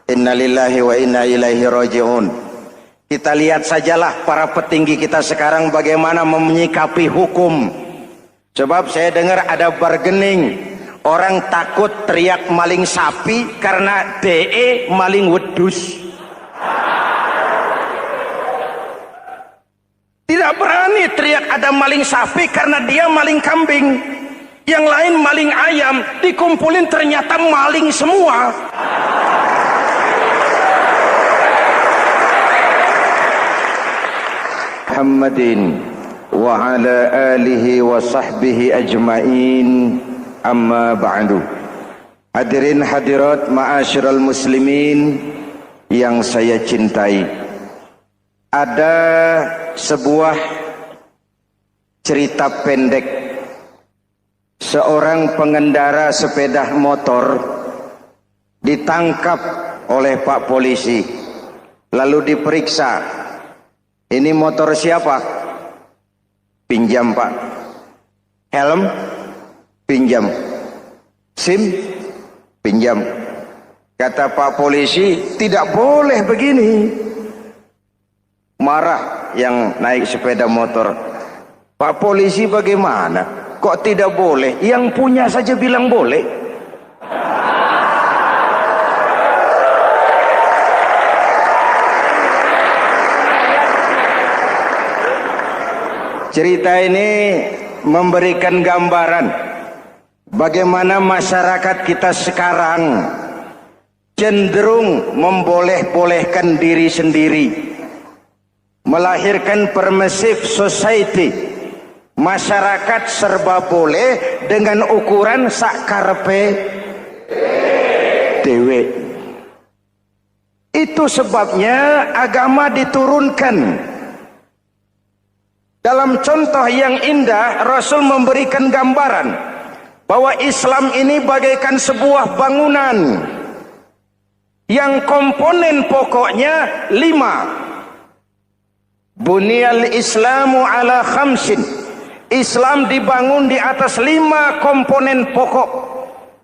Innalillahi wa inna ilaihi raji'un. Kita lihat sajalah para petinggi kita sekarang bagaimana menyikapi hukum. Sebab saya dengar ada bargaining, orang takut teriak maling sapi karena DE maling wedus. Tidak berani teriak ada maling sapi karena dia maling kambing. Yang lain maling ayam, dikumpulin ternyata maling semua. Muhammadin wa ala alihi wa sahbihi ajma'in, amma ba'du. Hadirin hadirat ma'asyiral muslimin yang saya cintai, ada sebuah cerita pendek. Seorang pengendara sepeda motor ditangkap oleh Pak Polisi, lalu diperiksa. Ini motor siapa? Pinjam Pak. Helm? Pinjam. SIM? Pinjam. Kata Pak Polisi, tidak boleh begini. Marah yang naik sepeda motor. Pak Polisi bagaimana? Kok tidak boleh? Yang punya saja bilang boleh. Cerita ini memberikan gambaran bagaimana masyarakat kita sekarang cenderung memboleh-bolehkan diri sendiri, melahirkan permissive society. Masyarakat serba boleh dengan ukuran sakarepe dewe. Itu sebabnya agama diturunkan. Dalam contoh yang indah, Rasul memberikan gambaran bahwa Islam ini bagaikan sebuah bangunan yang komponen pokoknya 5. Bunyal Islamu ala khamsin. Islam dibangun di atas 5 komponen pokok.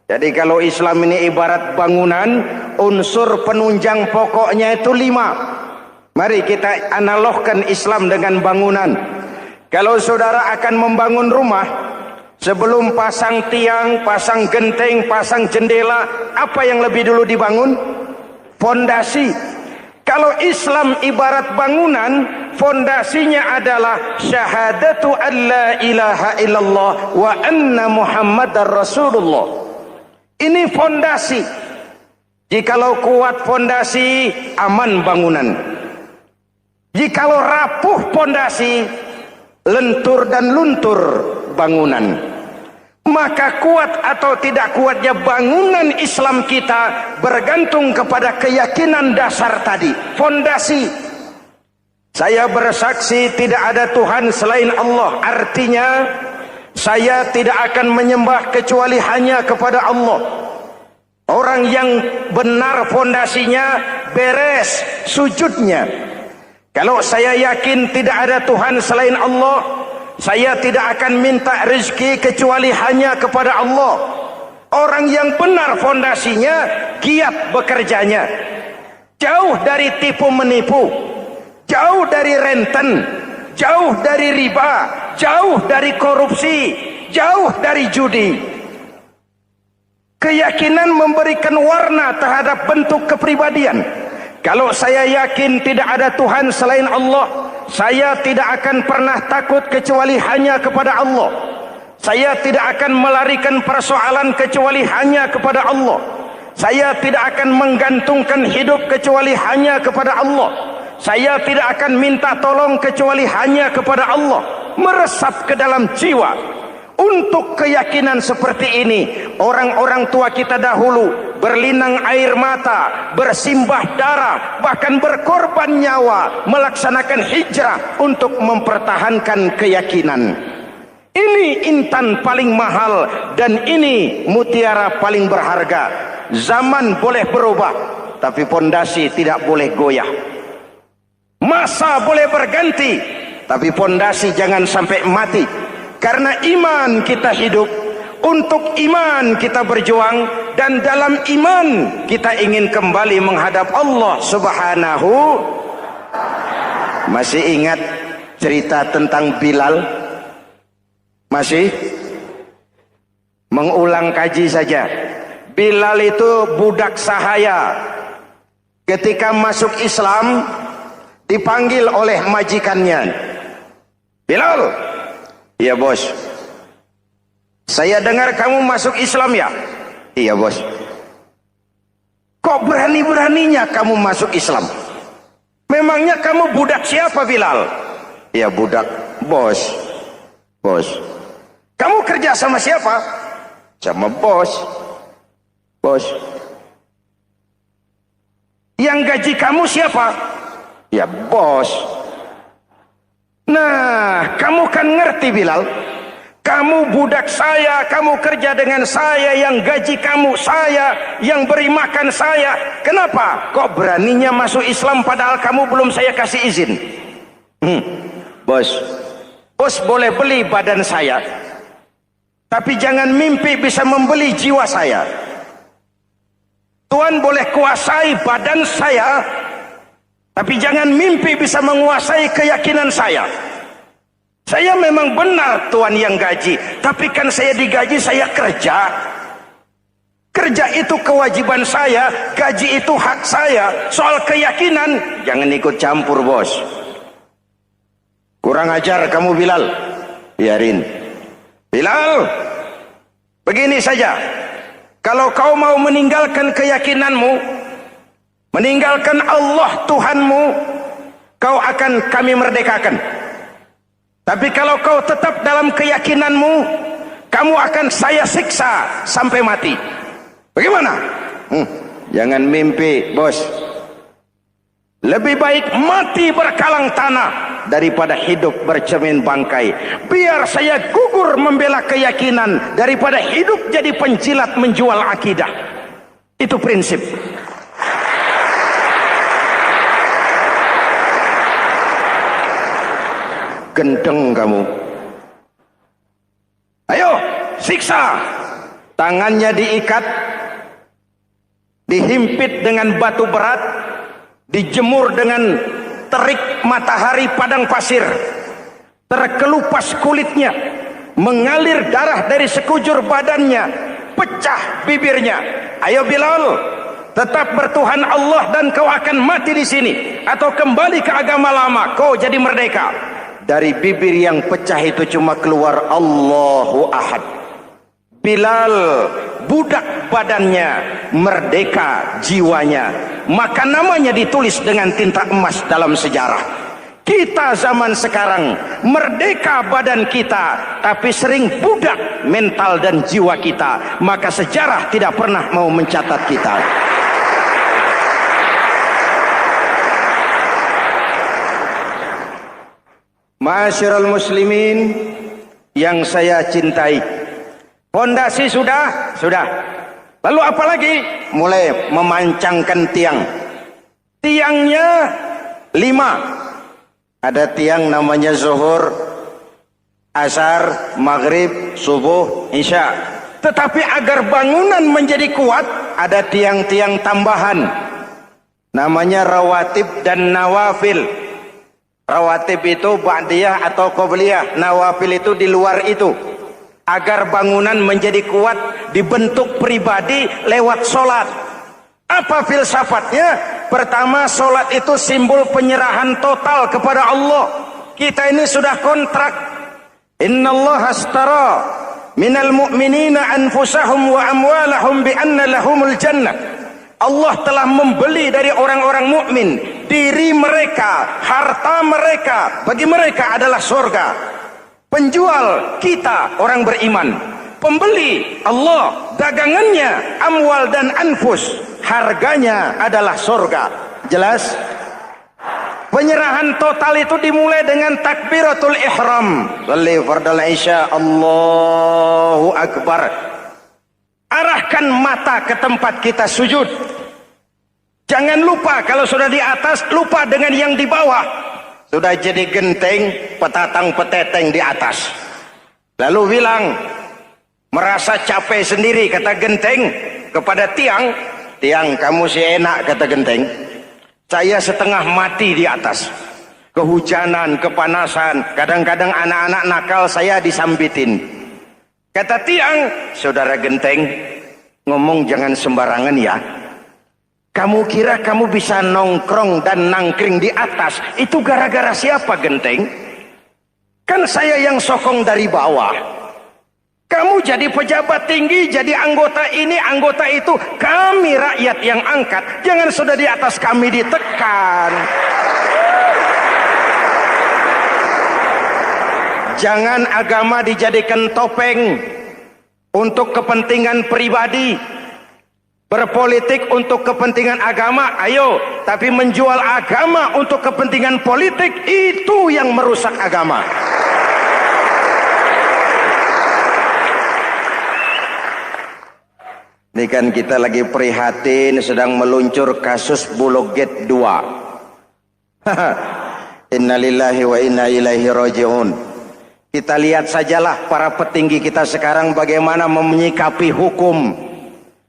Jadi kalau Islam ini ibarat bangunan, unsur penunjang pokoknya itu 5. Mari kita analogkan Islam dengan bangunan. Kalau saudara akan membangun rumah, sebelum pasang tiang, pasang genteng, pasang jendela, apa yang lebih dulu dibangun? Fondasi. Kalau Islam ibarat bangunan, fondasinya adalah syahadatu an la ilaha illallah wa anna muhammadar rasulullah. Ini fondasi. Jikalau kuat fondasi, aman bangunan. Jikalau rapuh fondasi, lentur dan luntur bangunan. Maka kuat atau tidak kuatnya bangunan Islam kita bergantung kepada keyakinan dasar tadi, fondasi. Saya bersaksi tidak ada Tuhan selain Allah, artinya saya tidak akan menyembah kecuali hanya kepada Allah. Orang yang benar fondasinya beres sujudnya. Kalau saya yakin tidak ada Tuhan selain Allah, saya tidak akan minta rezeki kecuali hanya kepada Allah. Orang yang benar fondasinya, giat bekerjanya, jauh dari tipu menipu, jauh dari renten, jauh dari riba, jauh dari korupsi, jauh dari judi. Keyakinan memberikan warna terhadap bentuk kepribadian. Kalau saya yakin tidak ada Tuhan selain Allah, saya tidak akan pernah takut kecuali hanya kepada Allah. Saya tidak akan melarikan persoalan kecuali hanya kepada Allah. Saya tidak akan menggantungkan hidup kecuali hanya kepada Allah. Saya tidak akan minta tolong kecuali hanya kepada Allah. Meresap ke dalam jiwa. Untuk keyakinan seperti ini, orang-orang tua kita dahulu berlinang air mata, bersimbah darah, bahkan berkorban nyawa, melaksanakan hijrah untuk mempertahankan keyakinan. Ini intan paling mahal dan ini mutiara paling berharga. Zaman boleh berubah, tapi pondasi tidak boleh goyah. Masa boleh berganti, tapi pondasi jangan sampai mati. Karena iman kita hidup, untuk iman kita berjuang, dan dalam iman kita ingin kembali menghadap Allah Subhanahu. Masih ingat cerita tentang Bilal? Masih? Mengulang kaji saja. Bilal itu budak sahaya. Ketika masuk Islam dipanggil oleh majikannya. Bilal, iya bos. Saya dengar kamu masuk Islam ya? Iya bos. Kok berani-beraninya kamu masuk Islam? Memangnya kamu budak siapa Bilal? Iya budak bos. Bos. Kamu kerja sama siapa? Sama bos. Bos. Yang gaji kamu siapa? Ya bos. Nah, kamu kan ngerti Bilal. Kamu budak saya, kamu kerja dengan saya, yang gaji kamu saya, yang beri makan saya. Kenapa? Kok beraninya masuk Islam padahal kamu belum saya kasih izin? Bos, bos boleh beli badan saya, tapi jangan mimpi bisa membeli jiwa saya. Tuhan boleh kuasai badan saya, tapi jangan mimpi bisa menguasai keyakinan saya. Saya memang benar Tuhan yang gaji, tapi kan saya digaji, saya kerja. Kerja itu kewajiban saya, gaji itu hak saya. Soal keyakinan, jangan ikut campur bos. Kurang ajar kamu Bilal. Biarin. Bilal, begini saja. Kalau kau mau meninggalkan keyakinanmu, meninggalkan Allah Tuhanmu, kau akan kami merdekakan. Tapi kalau kau tetap dalam keyakinanmu, kamu akan saya siksa sampai mati. Bagaimana? Jangan mimpi, bos. Lebih baik mati berkalang tanah daripada hidup bercermin bangkai. Biar saya gugur membela keyakinan daripada hidup jadi penjilat menjual akidah. Itu prinsip. Gendeng kamu. Ayo, siksa. Tangannya diikat, dihimpit dengan batu berat, dijemur dengan terik matahari padang pasir, terkelupas kulitnya, mengalir darah dari sekujur badannya, pecah bibirnya. Ayo Bilal, tetap bertuhan Allah dan kau akan mati di sini, atau kembali ke agama lama, kau jadi merdeka. Dari bibir yang pecah itu cuma keluar Allahu Ahad. Bilal budak badannya, merdeka jiwanya, maka namanya ditulis dengan tinta emas dalam sejarah. Kita zaman sekarang merdeka badan kita, tapi sering budak mental dan jiwa kita, maka sejarah tidak pernah mau mencatat kita. Ma'asyiral muslimin yang saya cintai, fondasi sudah. Lalu apa lagi? Mulai memancangkan tiang. Tiangnya 5. Ada tiang namanya zuhur, asar, maghrib, subuh, isya. Tetapi agar bangunan menjadi kuat, ada tiang-tiang tambahan. Namanya rawatib dan nawafil. Rawatib itu ba'diyah atau qobliyah, nawafil itu di luar itu. Agar bangunan menjadi kuat, dibentuk pribadi lewat solat. Apa filsafatnya? Pertama, solat itu simbol penyerahan total kepada Allah. Kita ini sudah kontrak. Innallaha astara minal mu'minina anfusahum wa amwalahum bi anna lahumul jannah. Allah telah membeli dari orang-orang mukmin diri mereka, harta mereka, bagi mereka adalah surga. Penjual kita orang beriman, pembeli Allah, dagangannya amwal dan anfus, harganya adalah surga. Jelas? Penyerahan total itu dimulai dengan takbiratul ihram. Shalli fardal isya, Allahu akbar. Arahkan mata ke tempat kita sujud. Jangan lupa kalau sudah di atas, lupa dengan yang di bawah. Sudah jadi genteng, petatang peteteng di atas. Lalu bilang, merasa capek sendiri, kata genteng, kepada tiang, tiang kamu si enak, kata genteng, saya setengah mati di atas, kehujanan, kepanasan, kadang-kadang anak-anak nakal saya disambitin. Kata tiang, saudara genteng, ngomong jangan sembarangan ya. Kamu kira kamu bisa nongkrong dan nangkring di atas, itu gara-gara siapa genteng? Kan saya yang sokong dari bawah. Kamu jadi pejabat tinggi, jadi anggota ini, anggota itu. Kami rakyat yang angkat, jangan sudah di atas kami ditekan. Jangan agama dijadikan topeng untuk kepentingan pribadi. Berpolitik untuk kepentingan agama, ayo. Tapi menjual agama untuk kepentingan politik, itu yang merusak agama. Ini kan kita lagi prihatin sedang meluncur kasus Bulog Gate 2. Innalillahi wa inna ilaihi raji'un. Kita lihat sajalah para petinggi kita sekarang bagaimana menyikapi hukum.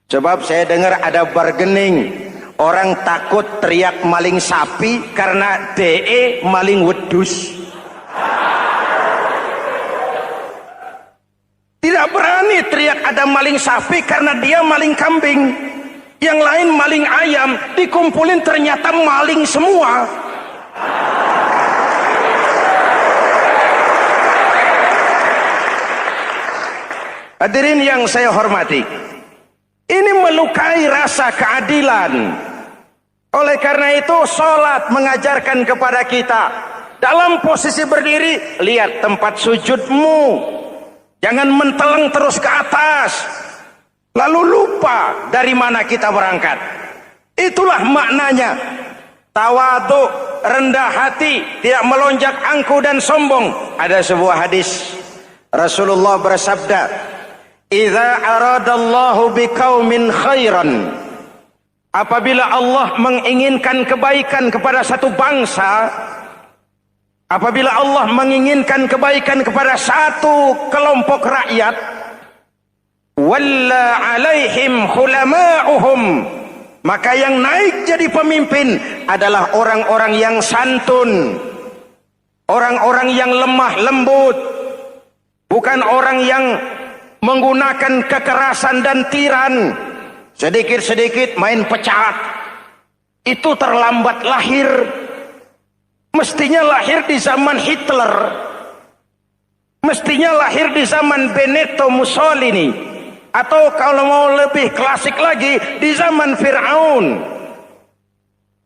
Sebab saya dengar ada bargaining, orang takut teriak maling sapi karena DE maling wedus. Tidak berani teriak ada maling sapi karena dia maling kambing. Yang lain maling ayam, dikumpulin ternyata maling semua. Hadirin yang saya hormati, ini melukai rasa keadilan. Oleh karena itu sholat mengajarkan kepada kita, dalam posisi berdiri, lihat tempat sujudmu. Jangan menteleng terus ke atas, lalu lupa dari mana kita berangkat. Itulah maknanya. Tawadhu, rendah hati, tidak melonjak angku dan sombong. Ada sebuah hadis, Rasulullah bersabda, "Idza aradallahu biqaumin khairan." Apabila Allah menginginkan kebaikan kepada satu bangsa, apabila Allah menginginkan kebaikan kepada satu kelompok rakyat, walla alaihim hulama'uhum, maka yang naik jadi pemimpin adalah orang-orang yang santun, orang-orang yang lemah lembut, bukan orang yang menggunakan kekerasan dan tiran. Sedikit-sedikit main pecat, itu terlambat lahir. Mestinya lahir di zaman Hitler, mestinya lahir di zaman Benito Mussolini, atau kalau mau lebih klasik lagi di zaman Fir'aun.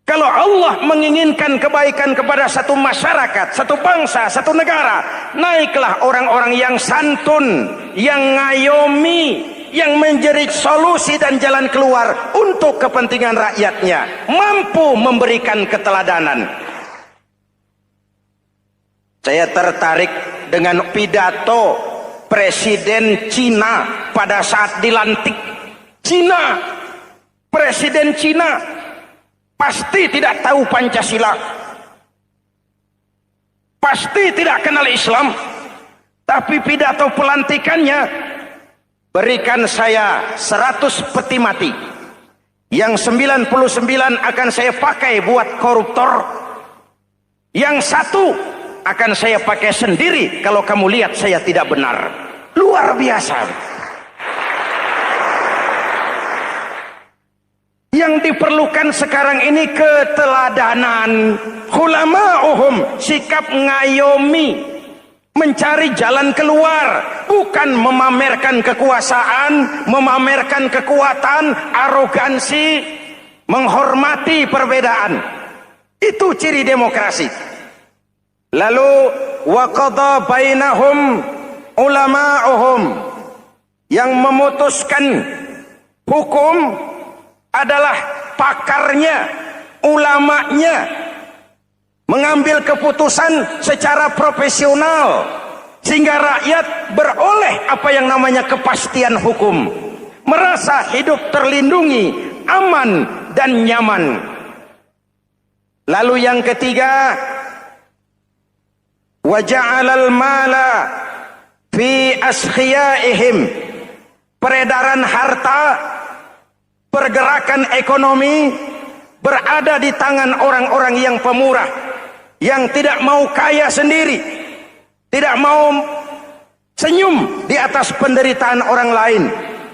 Kalau Allah menginginkan kebaikan kepada satu masyarakat, satu bangsa, satu negara, naiklah orang-orang yang santun, yang ngayomi, yang menjadi solusi dan jalan keluar untuk kepentingan rakyatnya, mampu memberikan keteladanan. Saya tertarik dengan pidato Presiden Cina pada saat dilantik. Cina, Presiden Cina pasti tidak tahu Pancasila, pasti tidak kenal Islam, tapi pidato pelantikannya, berikan saya 100 peti mati, yang 99 akan saya pakai buat koruptor, yang satu akan saya pakai sendiri kalau kamu lihat saya tidak benar. Luar biasa. Yang diperlukan sekarang ini keteladanan, hulama'uhum, sikap ngayomi, mencari jalan keluar, bukan memamerkan kekuasaan, memamerkan kekuatan, arogansi, menghormati perbedaan. Itu ciri demokrasi. Lalu waqadha bainahum ulama'uhum, yang memutuskan hukum adalah pakarnya, ulamanya, mengambil keputusan secara profesional sehingga rakyat beroleh apa yang namanya kepastian hukum, merasa hidup terlindungi, aman dan nyaman. Lalu yang ketiga, wa ja'alal mala fi askhiyaihim, peredaran harta pergerakan ekonomi berada di tangan orang-orang yang pemurah, yang tidak mau kaya sendiri, tidak mau senyum di atas penderitaan orang lain,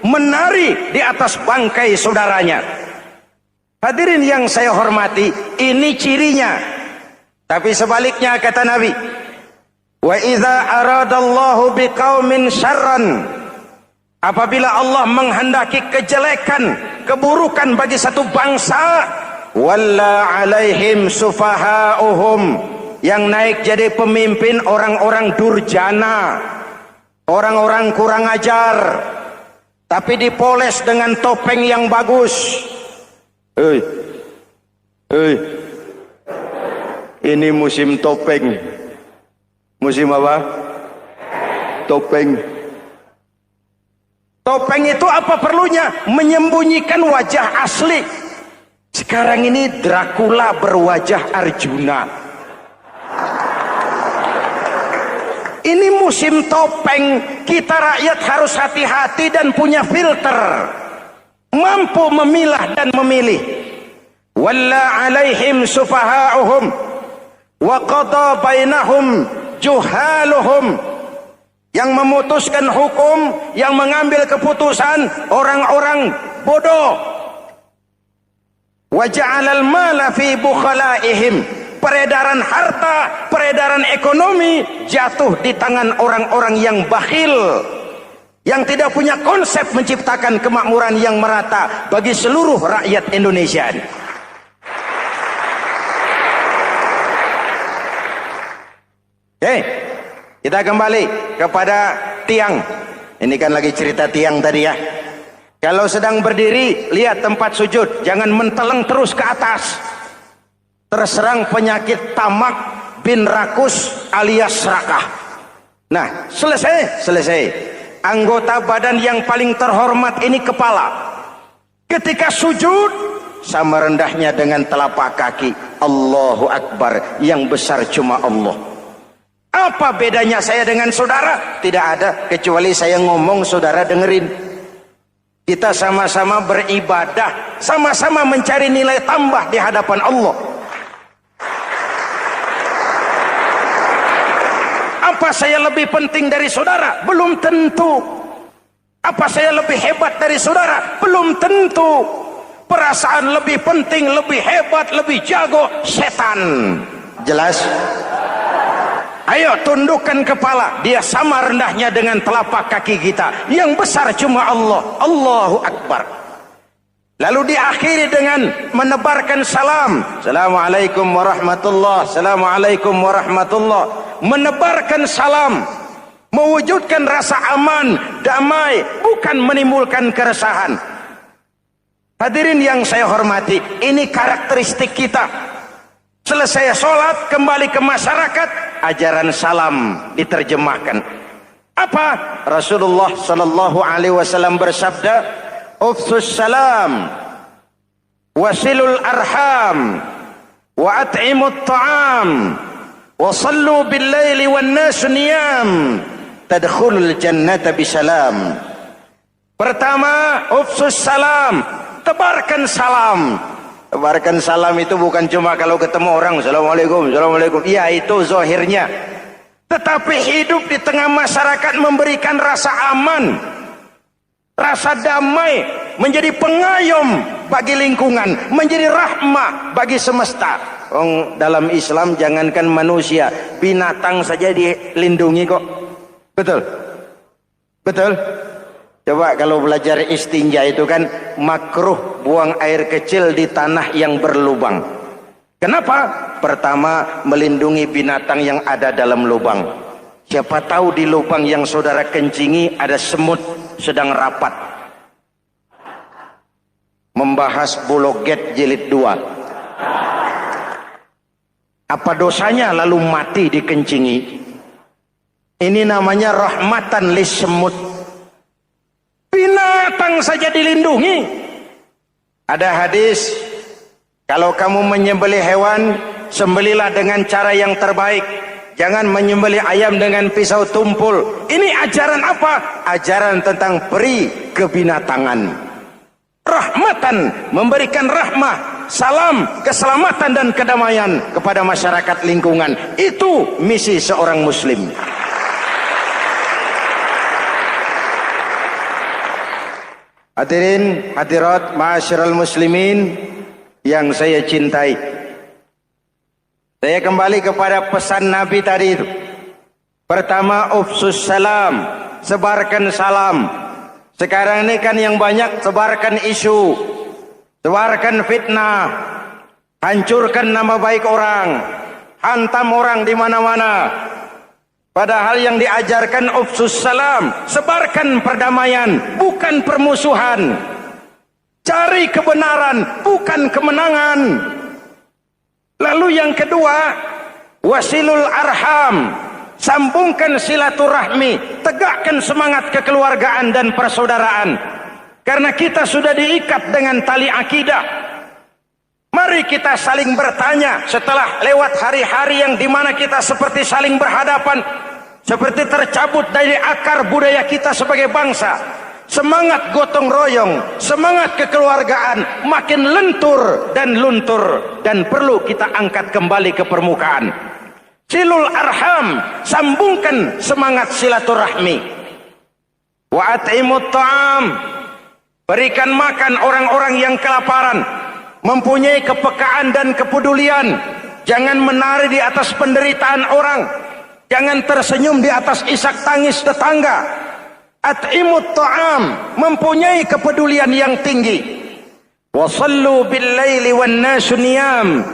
menari di atas bangkai saudaranya. Hadirin yang saya hormati, ini cirinya. Tapi sebaliknya kata Nabi, wa idza aradallahu biqaumin syarran, apabila Allah menghendaki kejelekan, keburukan bagi satu bangsa, walla alaihim sufahauhum, yang naik jadi pemimpin orang-orang durjana, orang-orang kurang ajar, tapi dipoles dengan topeng yang bagus. Ini musim topeng. Musim apa? Topeng. Topeng itu apa perlunya? Menyembunyikan wajah asli. Sekarang ini Dracula berwajah Arjuna. Ini musim topeng. Kita rakyat harus hati-hati dan punya filter, mampu memilah dan memilih. Walla alaihim sufahauhum wa qada bainahum juhaluhum, yang memutuskan hukum, yang mengambil keputusan orang-orang bodoh. Wa ja'alal mala fi bukhalaihim, peredaran harta, peredaran ekonomi jatuh di tangan orang-orang yang bakhil, yang tidak punya konsep menciptakan kemakmuran yang merata bagi seluruh rakyat Indonesia. Oke, kita kembali kepada tiang. Ini kan lagi cerita tiang tadi ya. Kalau sedang berdiri, lihat tempat sujud, jangan menteleng terus ke atas. Terserang penyakit tamak bin rakus alias serakah. Nah, selesai. Anggota badan yang paling terhormat ini kepala. Ketika sujud, sama rendahnya dengan telapak kaki. Allahu Akbar, yang besar cuma Allah. Apa bedanya saya dengan saudara? Tidak ada, kecuali saya ngomong saudara dengerin. Kita sama-sama beribadah, sama-sama mencari nilai tambah di hadapan Allah. Apa saya lebih penting dari saudara? Belum tentu. Apa saya lebih hebat dari saudara? Belum tentu. Perasaan lebih penting, lebih hebat, lebih jago setan. Jelas? Ayo tundukkan kepala, dia sama rendahnya dengan telapak kaki kita. Yang besar cuma Allah. Allahu Akbar. Lalu diakhiri dengan menebarkan salam. Assalamualaikum warahmatullah. Assalamualaikum warahmatullah. Menebarkan salam, mewujudkan rasa aman, damai, bukan menimbulkan keresahan. Hadirin yang saya hormati, ini karakteristik kita. Selesai sholat, kembali ke masyarakat, ajaran salam diterjemahkan. Apa? Rasulullah sallallahu alaihi wasallam bersabda, "Ufsus salam, wasilul arham, wa at'imut ta'am, wa sallu bil laili wan nasu niyam, tadkhulul jannata bisalam." Pertama, ufsus salam, tebarkan salam. Tebarkan salam itu bukan cuma kalau ketemu orang, Assalamualaikum, Assalamualaikum. Iya, itu zahirnya. Tetapi hidup di tengah masyarakat memberikan rasa aman, rasa damai, menjadi pengayom bagi lingkungan, menjadi rahmah bagi semesta. Dalam Islam jangankan manusia, binatang saja dilindungi kok. Betul? Betul? Coba kalau belajar istinja itu kan makruh buang air kecil di tanah yang berlubang. Kenapa? Pertama, melindungi binatang yang ada dalam lubang. Siapa tahu di lubang yang saudara kencingi ada semut sedang rapat. Membahas Bologet jilid 2. Apa dosanya lalu mati dikencingi? Ini namanya rahmatan lis semut. Binatang saja dilindungi. Ada hadis, kalau kamu menyembelih hewan, sembelilah dengan cara yang terbaik. Jangan menyembelih ayam dengan pisau tumpul. Ini ajaran apa? Ajaran tentang peri kebinatangan. rahmatan, memberikan rahmah, salam, keselamatan dan kedamaian kepada masyarakat lingkungan. Itu misi seorang muslim. Hadirin hadirat ma'asyiral muslimin yang saya cintai, saya kembali kepada pesan Nabi tadi itu. Pertama, ufsus salam, sebarkan salam. Sekarang ini kan yang banyak sebarkan isu, sebarkan fitnah, hancurkan nama baik orang, hantam orang di mana-mana. Padahal yang diajarkan ufsus salam, sebarkan perdamaian, bukan permusuhan. Cari kebenaran, bukan kemenangan. Lalu yang kedua, wasilul arham, sambungkan silaturahmi, tegakkan semangat kekeluargaan dan persaudaraan. Karena kita sudah diikat dengan tali akidah. Mari kita saling bertanya setelah lewat hari-hari yang dimana kita seperti saling berhadapan, seperti tercabut dari akar budaya kita sebagai bangsa. Semangat gotong royong, semangat kekeluargaan makin lentur dan luntur, dan perlu kita angkat kembali ke permukaan. Silul arham, sambungkan semangat silaturahmi. Wa at'imut ta'am, berikan makan orang-orang yang kelaparan, mempunyai kepekaan dan kepedulian. Jangan menari di atas penderitaan orang, jangan tersenyum di atas isak tangis tetangga. At'imut ta'am, mempunyai kepedulian yang tinggi. Wa sallu bil laili wan nasu niyam,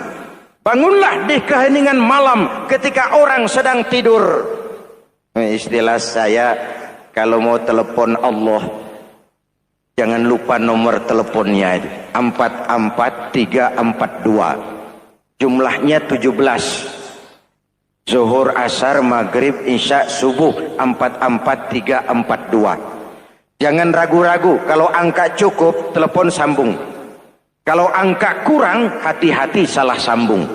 bangunlah di keheningan malam ketika orang sedang tidur. Istilah saya, kalau mau telepon Allah, jangan lupa nomor teleponnya itu 44342. Jumlahnya 17. Zuhur, asar, maghrib, isya, subuh 44342. Jangan ragu-ragu, kalau angka cukup telepon sambung. Kalau angka kurang, hati-hati salah sambung.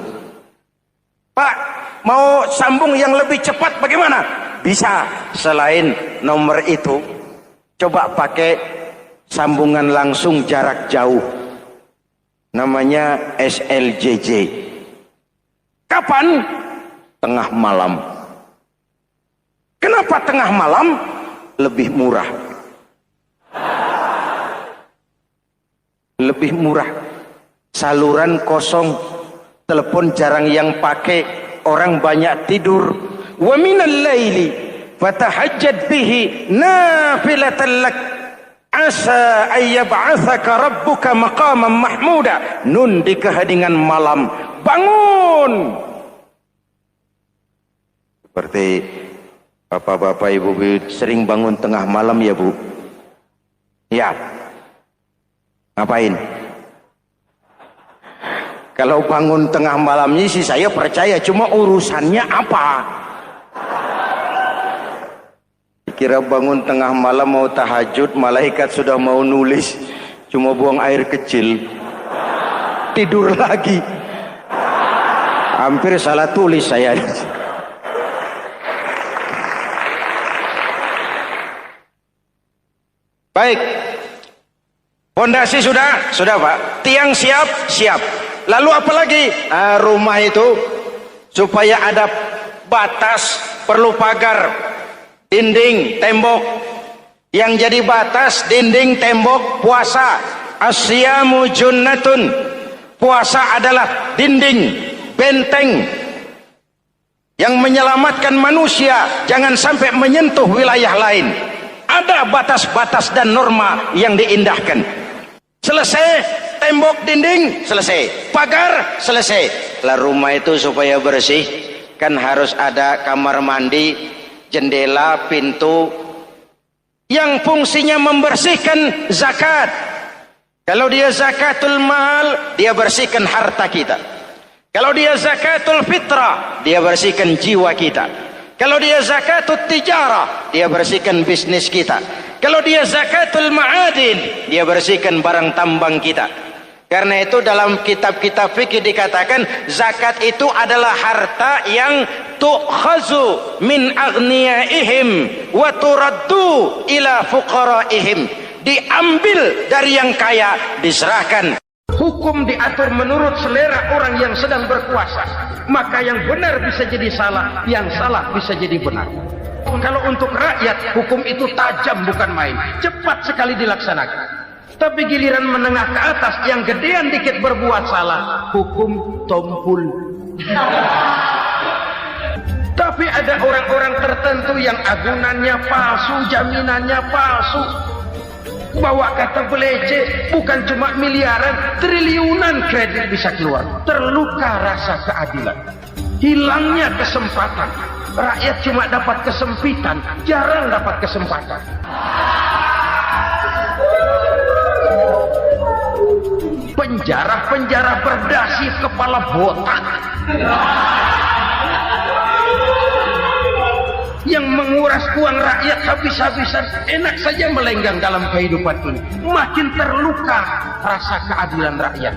Pak, mau sambung yang lebih cepat bagaimana? Bisa, selain nomor itu, coba pakai sambungan langsung jarak jauh. Namanya SLJJ. Kapan? Tengah malam. Kenapa tengah malam? Lebih murah. Lebih murah. Saluran kosong, telepon jarang yang pakai, orang banyak tidur. Wa minal laili fatahajjad bihi nafilatan lak asa ayyab'atsaka rabbuka maqaman mahmuda. Nun di keheningan malam, bangun. Seperti bapak-bapak, ibu-ibu sering bangun tengah malam ya Bu? Ya. Ngapain? Kalau bangun tengah malamnya sih saya percaya, cuma urusannya apa? Kira bangun tengah malam mau tahajud, malaikat sudah mau nulis, cuma buang air kecil, tidur lagi. Hampir salah tulis saya. Baik, fondasi sudah Pak, tiang siap. Lalu apa lagi? Rumah itu supaya ada batas, perlu pagar, dinding, tembok. Yang jadi batas, dinding, tembok, puasa. Asyamu junnatun, puasa adalah dinding, benteng yang menyelamatkan manusia jangan sampai menyentuh wilayah lain. Ada batas-batas dan norma yang diindahkan. Selesai, tembok, dinding, selesai. Pagar, selesai. Lah rumah itu supaya bersih, kan harus ada kamar mandi, jendela, pintu, yang fungsinya membersihkan zakat. Kalau dia zakatul mal, dia bersihkan harta kita. Kalau dia zakatul fitrah, dia bersihkan jiwa kita. Kalau dia zakatul tijarah, dia bersihkan bisnis kita. Kalau dia zakatul ma'adin, dia bersihkan barang tambang kita. Karena itu dalam kitab-kitab fikih dikatakan zakat itu adalah harta yang tu'khazu min aghniyaihim wa turaddu ila fuqaraihim. diambil dari yang kaya, diserahkan. Hukum diatur menurut selera orang yang sedang berkuasa, maka yang benar bisa jadi salah, yang salah bisa jadi benar. Kalau untuk rakyat, hukum itu tajam bukan main, cepat sekali dilaksanakan. Tapi giliran menengah ke atas, yang gedean dikit berbuat salah, hukum tompul. Tapi ada orang-orang tertentu yang agunannya palsu, jaminannya palsu, bawa kata belece, bukan cuma miliaran, triliunan kredit bisa keluar. Terluka rasa keadilan, hilangnya kesempatan. Rakyat cuma dapat kesempitan, jarang dapat kesempatan. Penjara-penjara berdasi kepala botak yang menguras uang rakyat habis-habisan, enak saja melenggang dalam kehidupan ini. Makin terluka rasa keadilan rakyat.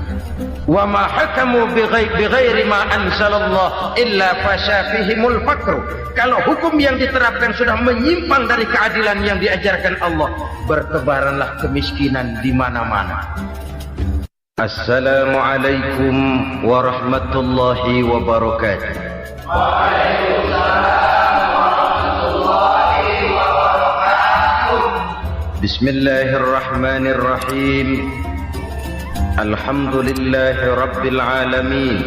Wa ma hakamu bighairi ma anzalallah illa fasha fihimul faqr. Kalau hukum yang diterapkan sudah menyimpang dari keadilan yang diajarkan Allah, bertebaranlah kemiskinan di mana-mana. Assalamualaikum warahmatullahi wabarakatuh. Bismillahirrahmanirrahim. Alhamdulillahi rabbil alamin.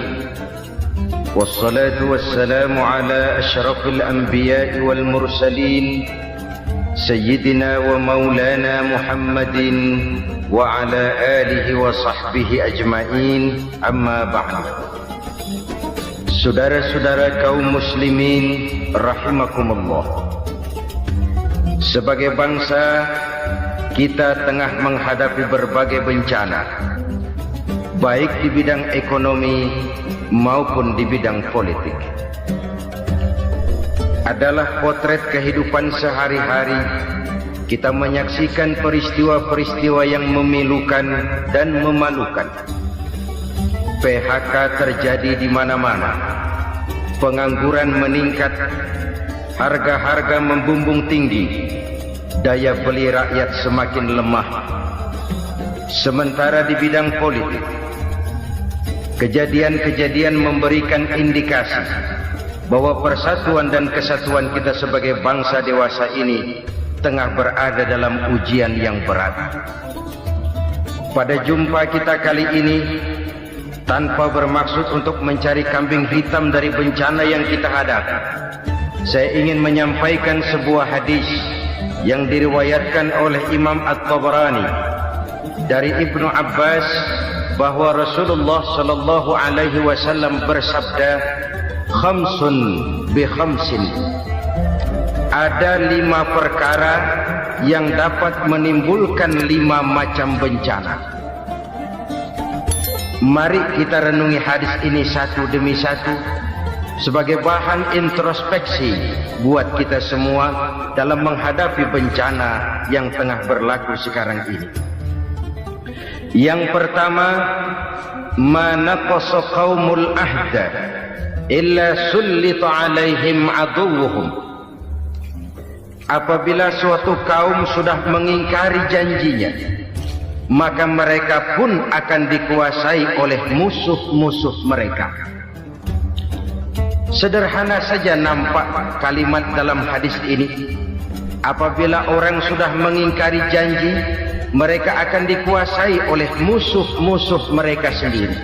Wassalatu wassalamu ala asyrafil anbiya'i wal mursalin, Sayyidina wa maulana Muhammadin wa ala alihi wa sahbihi ajma'in, amma ba'du. Saudara-saudara kaum muslimin rahimakumullah, sebagai bangsa kita tengah menghadapi berbagai bencana, baik di bidang ekonomi maupun di bidang politik. Adalah potret kehidupan sehari-hari. Kita menyaksikan peristiwa-peristiwa yang memilukan dan memalukan. PHK terjadi di mana-mana, pengangguran meningkat, harga-harga membumbung tinggi, daya beli rakyat semakin lemah. Sementara di bidang politik, kejadian-kejadian memberikan indikasi bahwa persatuan dan kesatuan kita sebagai bangsa dewasa ini tengah berada dalam ujian yang berat. Pada jumpa kita kali ini, tanpa bermaksud untuk mencari kambing hitam dari bencana yang kita hadapi, saya ingin menyampaikan sebuah hadis yang diriwayatkan oleh Imam At-Tabarani dari Ibnu Abbas, bahwa Rasulullah sallallahu alaihi wasallam bersabda, khamsun bi khamsin. Ada 5 perkara yang dapat menimbulkan 5 macam bencana. Mari kita renungi hadis ini satu demi satu sebagai bahan introspeksi buat kita semua dalam menghadapi bencana yang tengah berlaku sekarang ini. Yang pertama, ma naqasa qaumul ahda illa sullita alaihim aduwwuhum. Apabila suatu kaum sudah mengingkari janjinya, maka mereka pun akan dikuasai oleh musuh-musuh mereka. Sederhana saja nampak kalimat dalam hadis ini. Apabila orang sudah mengingkari janji, mereka akan dikuasai oleh musuh-musuh mereka sendiri.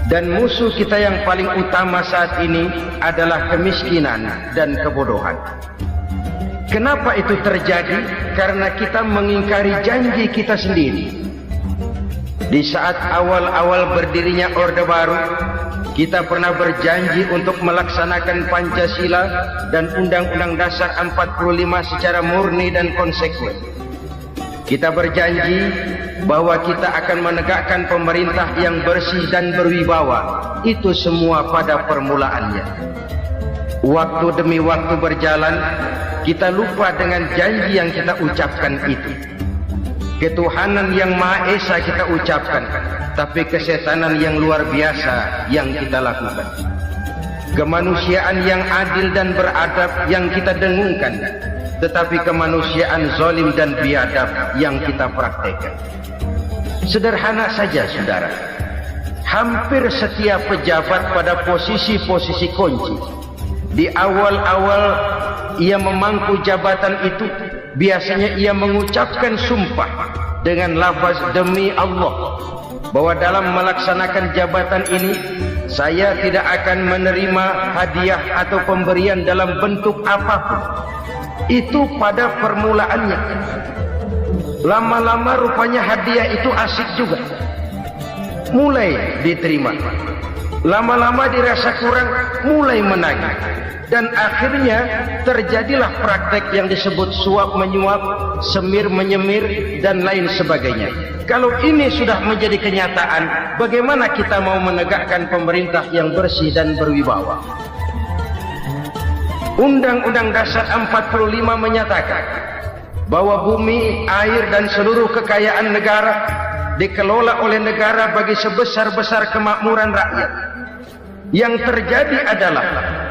Dan musuh kita yang paling utama saat ini adalah kemiskinan dan kebodohan. Kenapa itu terjadi? Karena kita mengingkari janji kita sendiri. Di saat awal-awal berdirinya Orde Baru, kita pernah berjanji untuk melaksanakan Pancasila dan Undang-Undang Dasar 45 secara murni dan konsekuen. Kita berjanji bahwa kita akan menegakkan pemerintah yang bersih dan berwibawa. Itu semua pada permulaannya. Waktu demi waktu berjalan, kita lupa dengan janji yang kita ucapkan itu. Ketuhanan yang Maha Esa kita ucapkan, tapi kesetanan yang luar biasa yang kita lakukan. Kemanusiaan yang adil dan beradab yang kita dengungkan, tetapi kemanusiaan zalim dan biadab yang kita praktekkan. Sederhana saja saudara, hampir setiap pejabat pada posisi-posisi kunci, di awal-awal ia memangku jabatan itu, biasanya ia mengucapkan sumpah dengan lafaz demi Allah, bahwa dalam melaksanakan jabatan ini saya tidak akan menerima hadiah atau pemberian dalam bentuk apapun. Itu pada permulaannya. Lama-lama rupanya hadiah itu asik juga, mulai diterima. Lama-lama dirasa kurang, mulai menagih. Dan akhirnya terjadilah praktek yang disebut suap menyuap, semir menyemir, dan lain sebagainya. Kalau ini sudah menjadi kenyataan, bagaimana kita mau menegakkan pemerintah yang bersih dan berwibawa? Undang-Undang Dasar 45 menyatakan bahwa bumi, air, dan seluruh kekayaan negara dikelola oleh negara bagi sebesar-besar kemakmuran rakyat. Yang terjadi adalah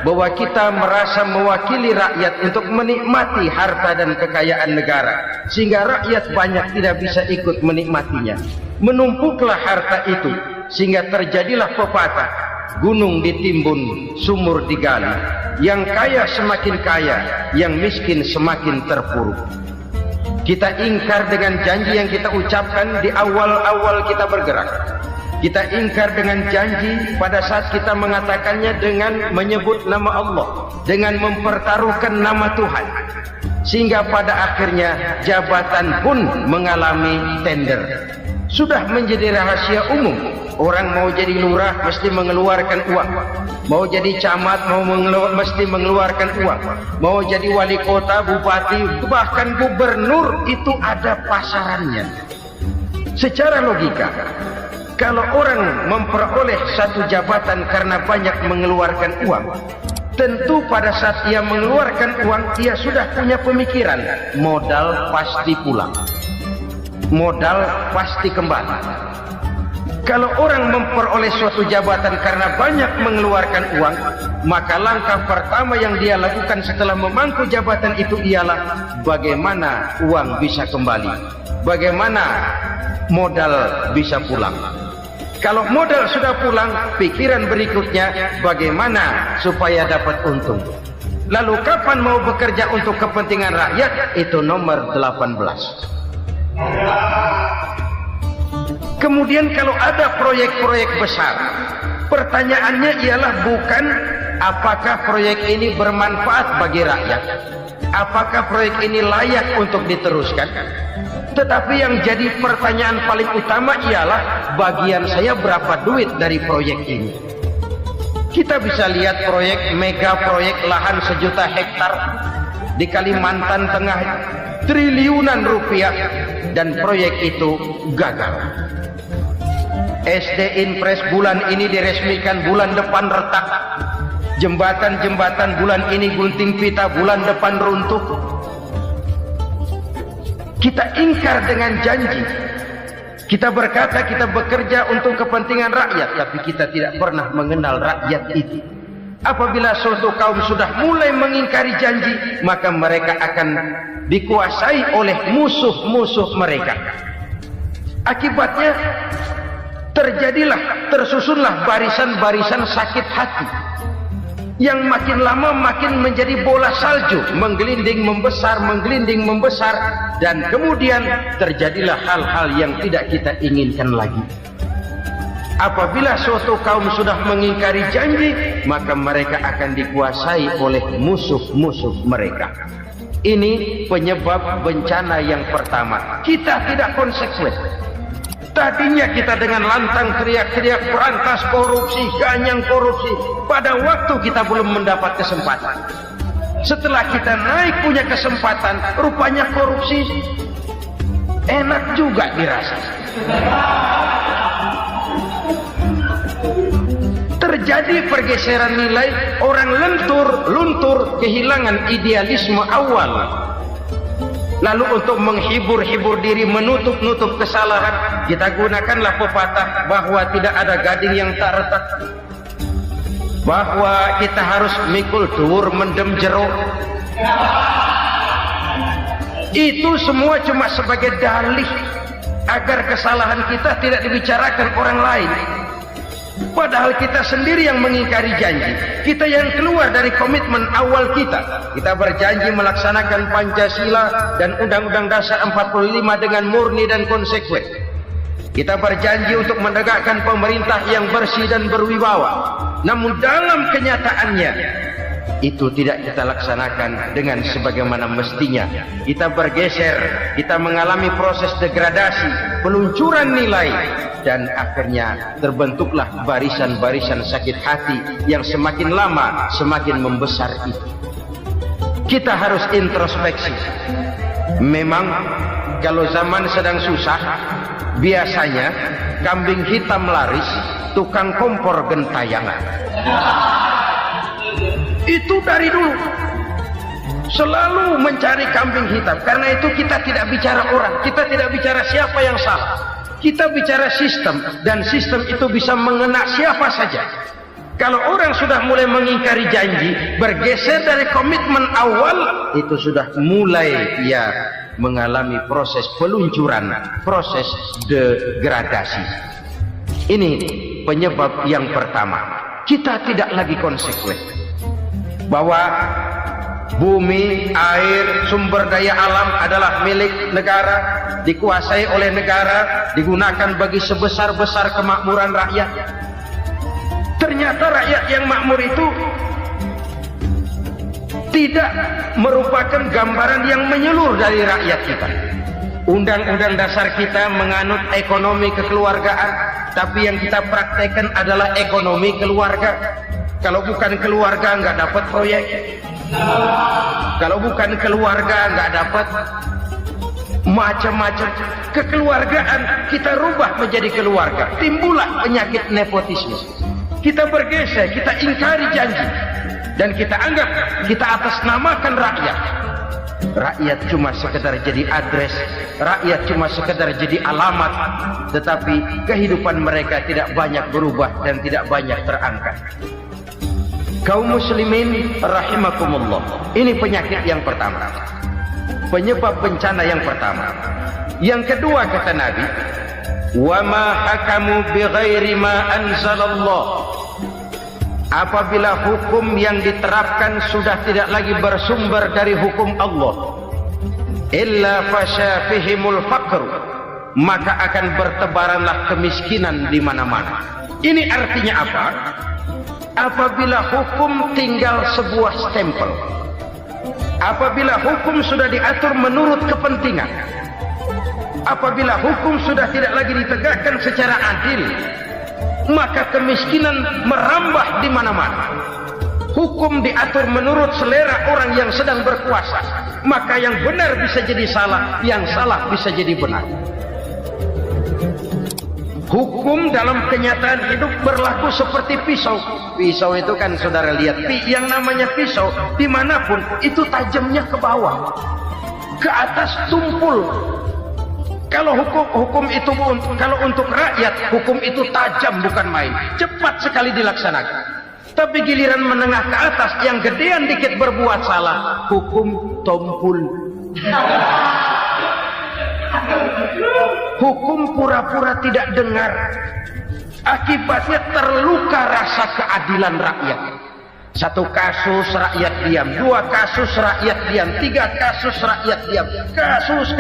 bahwa kita merasa mewakili rakyat untuk menikmati harta dan kekayaan negara, sehingga rakyat banyak tidak bisa ikut menikmatinya. Menumpuklah harta itu sehingga terjadilah pepatah, gunung ditimbun, sumur digali. Yang kaya semakin kaya, yang miskin semakin terpuruk. Kita ingkar dengan janji yang kita ucapkan di awal-awal kita bergerak. Kita ingkar dengan janji pada saat kita mengatakannya dengan menyebut nama Allah, dengan mempertaruhkan nama Tuhan. Sehingga pada akhirnya jabatan pun mengalami tender. Sudah menjadi rahasia umum. Orang mau jadi lurah mesti mengeluarkan uang. Mau jadi camat mesti mengeluarkan uang. Mau jadi wali kota, bupati, bahkan gubernur, itu ada pasarannya. Secara logika, kalau orang memperoleh satu jabatan karena banyak mengeluarkan uang, tentu pada saat ia mengeluarkan uang, ia sudah punya pemikiran, modal pasti pulang, modal pasti kembali. Kalau orang memperoleh suatu jabatan karena banyak mengeluarkan uang, maka langkah pertama yang dia lakukan setelah memangku jabatan itu ialah bagaimana uang bisa kembali, bagaimana modal bisa pulang. Kalau modal sudah pulang, pikiran berikutnya bagaimana supaya dapat untung. Lalu kapan mau bekerja untuk kepentingan rakyat? Itu nomor 18. Kemudian kalau ada proyek-proyek besar, pertanyaannya ialah bukan apakah proyek ini bermanfaat bagi rakyat, apakah proyek ini layak untuk diteruskan, tetapi yang jadi pertanyaan paling utama ialah bagian saya berapa duit dari proyek ini. Kita bisa lihat proyek, mega proyek lahan 1 juta hektar di Kalimantan Tengah, triliunan rupiah, dan proyek itu gagal. SD Impres bulan ini diresmikan, bulan depan retak. Jembatan-jembatan bulan ini gunting pita, bulan depan runtuh. Kita ingkar dengan janji. Kita berkata kita bekerja untuk kepentingan rakyat, tapi kita tidak pernah mengenal rakyat itu. Apabila suatu kaum sudah mulai mengingkari janji, maka mereka akan dikuasai oleh musuh-musuh mereka. Akibatnya tersusunlah barisan-barisan sakit hati yang makin lama makin menjadi bola salju, menggelinding membesar, dan kemudian terjadilah hal-hal yang tidak kita inginkan lagi. Apabila suatu kaum sudah mengingkari janji, maka mereka akan dikuasai oleh musuh-musuh mereka. Ini penyebab bencana yang pertama. Kita tidak konsekuen. Tadinya kita dengan lantang teriak-teriak berantas korupsi, ganyang korupsi. Pada waktu kita belum mendapat kesempatan. Setelah kita naik punya kesempatan, rupanya korupsi enak juga dirasa. Terjadi pergeseran nilai, orang luntur, kehilangan idealisme awal. Lalu untuk menghibur diri, menutup kesalahan, kita gunakanlah pepatah bahwa tidak ada gading yang tak retak, bahwa kita harus mikul dhuwur mendem jero. Itu semua cuma sebagai dalih agar kesalahan kita tidak dibicarakan orang lain. Padahal kita sendiri yang mengingkari janji. Kita yang keluar dari komitmen awal kita. Kita berjanji melaksanakan Pancasila dan Undang-Undang Dasar 45 dengan murni dan konsekuen. Kita berjanji untuk menegakkan pemerintah yang bersih dan berwibawa. Namun dalam kenyataannya itu tidak kita laksanakan dengan sebagaimana mestinya. Kita bergeser, kita mengalami proses degradasi, peluncuran nilai, dan akhirnya terbentuklah barisan-barisan sakit hati yang semakin lama semakin membesar itu. Kita harus introspeksi. Memang kalau zaman sedang susah, biasanya kambing hitam laris, tukang kompor gentayangan. Itu dari dulu selalu mencari kambing hitam. Karena itu kita tidak bicara orang, kita tidak bicara siapa yang salah, kita bicara sistem, dan sistem itu bisa mengena siapa saja. Kalau orang sudah mulai mengingkari janji, bergeser dari komitmen awal, itu sudah mulai ya mengalami proses peluncuran, proses degradasi. Ini penyebab yang pertama. Kita tidak lagi konsekuen bahwa bumi, air, sumber daya alam adalah milik negara, dikuasai oleh negara, digunakan bagi sebesar-besar kemakmuran rakyat. Ternyata rakyat yang makmur itu tidak merupakan gambaran yang menyeluruh dari rakyat kita. Undang-undang dasar kita menganut ekonomi kekeluargaan, tapi yang kita praktekkan adalah ekonomi keluarga. Kalau bukan keluarga nggak dapat proyek. Kalau bukan keluarga nggak dapat macam-macam. Kekeluargaan kita rubah menjadi keluarga. Timbullah penyakit nepotisme. Kita bergeser, kita ingkari janji, dan kita anggap kita atasnamakan rakyat. Rakyat cuma sekedar jadi adres, rakyat cuma sekedar jadi alamat, tetapi kehidupan mereka tidak banyak berubah dan tidak banyak terangkat. Kaum muslimin rahimakumullah, ini penyakit yang pertama, penyebab bencana yang pertama. Yang kedua kata Nabi, wa ma hakamu bighairi ma anzalallah. Apabila hukum yang diterapkan sudah tidak lagi bersumber dari hukum Allah, illa fasha fihimul faqr, maka akan bertebaranlah kemiskinan di mana-mana. Ini artinya apa? Apabila hukum tinggal sebuah stempel, apabila hukum sudah diatur menurut kepentingan, apabila hukum sudah tidak lagi ditegakkan secara adil, maka kemiskinan merambah di mana-mana. Hukum diatur menurut selera orang yang sedang berkuasa, maka yang benar bisa jadi salah, yang salah bisa jadi benar. Hukum dalam kenyataan hidup berlaku seperti pisau. Pisau itu kan saudara lihat, yang namanya pisau dimanapun itu tajamnya ke bawah, ke atas tumpul. Kalau hukum itu, kalau untuk rakyat, hukum itu tajam bukan main, cepat sekali dilaksanakan. Tapi giliran menengah ke atas, yang gedean dikit berbuat salah, hukum tumpul. Hukum pura-pura tidak dengar. Akibatnya terluka rasa keadilan rakyat. Satu kasus rakyat diam, dua kasus rakyat diam, tiga kasus rakyat diam. Kasus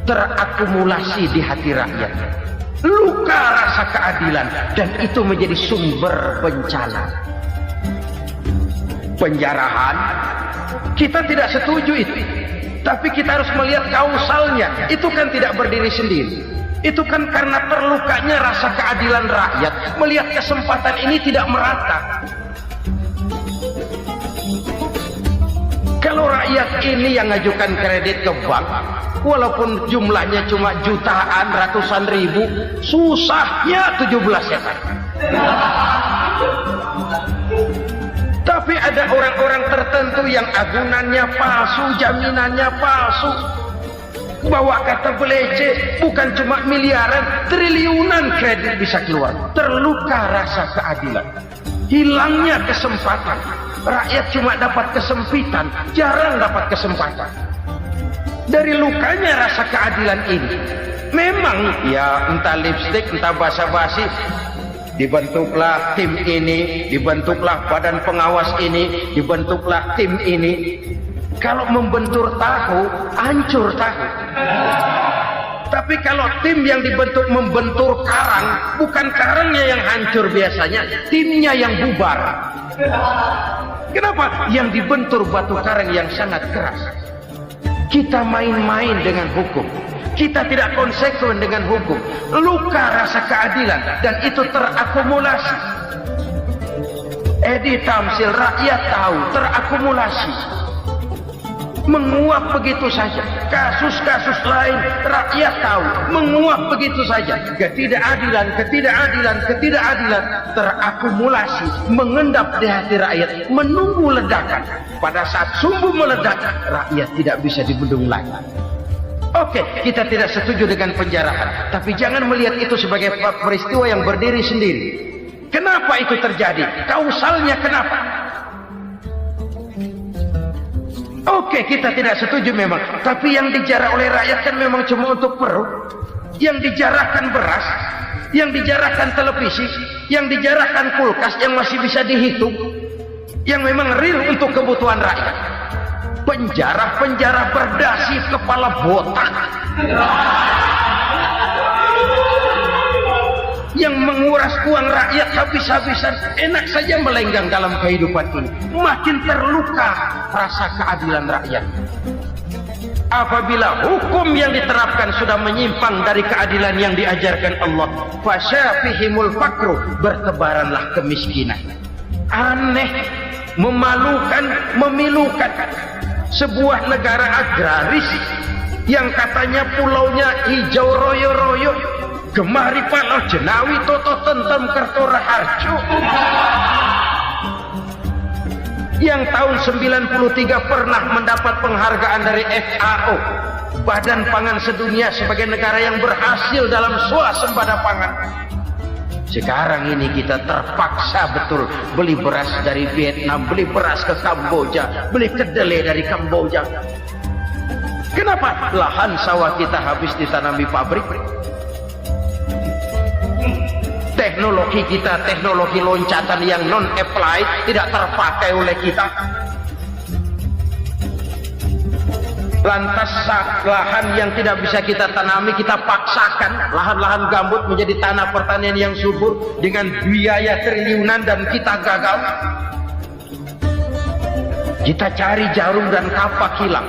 terakumulasi di hati rakyat. Luka rasa keadilan, dan itu menjadi sumber bencana. Penjarahan, kita tidak setuju itu. Tapi kita harus melihat kausalnya. Itu kan tidak berdiri sendiri. Itu kan karena terlukanya rasa keadilan rakyat. Melihat kesempatan ini tidak merata. Kalau rakyat ini yang ngajukan kredit ke bank, walaupun jumlahnya cuma jutaan, ratusan ribu, susahnya 17 setan. Tapi ada orang-orang tertentu yang agunannya palsu, jaminannya palsu, bawa kata belece, bukan cuma miliaran, triliunan kredit bisa keluar. Terluka rasa keadilan. hilangnya kesempatan. Rakyat cuma dapat kesempitan, jarang dapat kesempatan. Dari lukanya rasa keadilan ini, memang ya entah lipstick, entah basa-basi, dibentuklah tim ini, dibentuklah badan pengawas ini, dibentuklah tim ini. Kalau membentur tahu, hancur tahu. Tapi kalau tim yang dibentuk membentur karang, bukan karangnya yang hancur biasanya, timnya yang bubar. Kenapa? Yang dibentur batu karang yang sangat keras. Kita main-main dengan hukum, kita tidak konsekuen dengan hukum, luka rasa keadilan, dan itu terakumulasi. Edi Tamsil, rakyat tahu, terakumulasi, menguap begitu saja. Kasus-kasus lain rakyat tahu, menguap begitu saja. Ketidakadilan terakumulasi, mengendap di hati rakyat, menunggu ledakan. Pada saat sumbu meledak, rakyat tidak bisa dibendung lagi. Oke, kita tidak setuju dengan penjarahan, tapi jangan melihat itu sebagai peristiwa yang berdiri sendiri. Kenapa itu terjadi? Kausalnya kenapa? Oke, kita tidak setuju memang, tapi yang dijarah oleh rakyat kan memang cuma untuk perut. Yang dijarahkan beras, yang dijarahkan televisi, yang dijarahkan kulkas yang masih bisa dihitung, yang memang real untuk kebutuhan rakyat. Penjara-penjara berdasi kepala botak yang menguras uang rakyat habis-habisan, enak saja melenggang dalam kehidupan ini. Makin terluka rasa keadilan rakyat. Apabila hukum yang diterapkan sudah menyimpang dari keadilan yang diajarkan Allah, fasyafihimul fakru, bertebaranlah kemiskinan. Aneh, memalukan, memilukan. Sebuah negara agraris yang katanya pulaunya hijau royo-royo, gemari paloh jenawi toto tentem kertora harjo, yang tahun 93 pernah mendapat penghargaan dari FAO, Badan Pangan Sedunia, sebagai negara yang berhasil dalam swasembada pangan. Sekarang ini kita terpaksa betul beli beras dari Vietnam, beli beras ke Kamboja, beli kedelai dari Kamboja. Kenapa? Lahan sawah kita habis ditanami pabrik. Teknologi kita, teknologi loncatan yang non-applied, tidak terpakai oleh kita. Lantas lahan yang tidak bisa kita tanami, kita paksakan lahan-lahan gambut menjadi tanah pertanian yang subur dengan biaya triliunan, dan kita gagal. Kita cari jarum dan kapak hilang.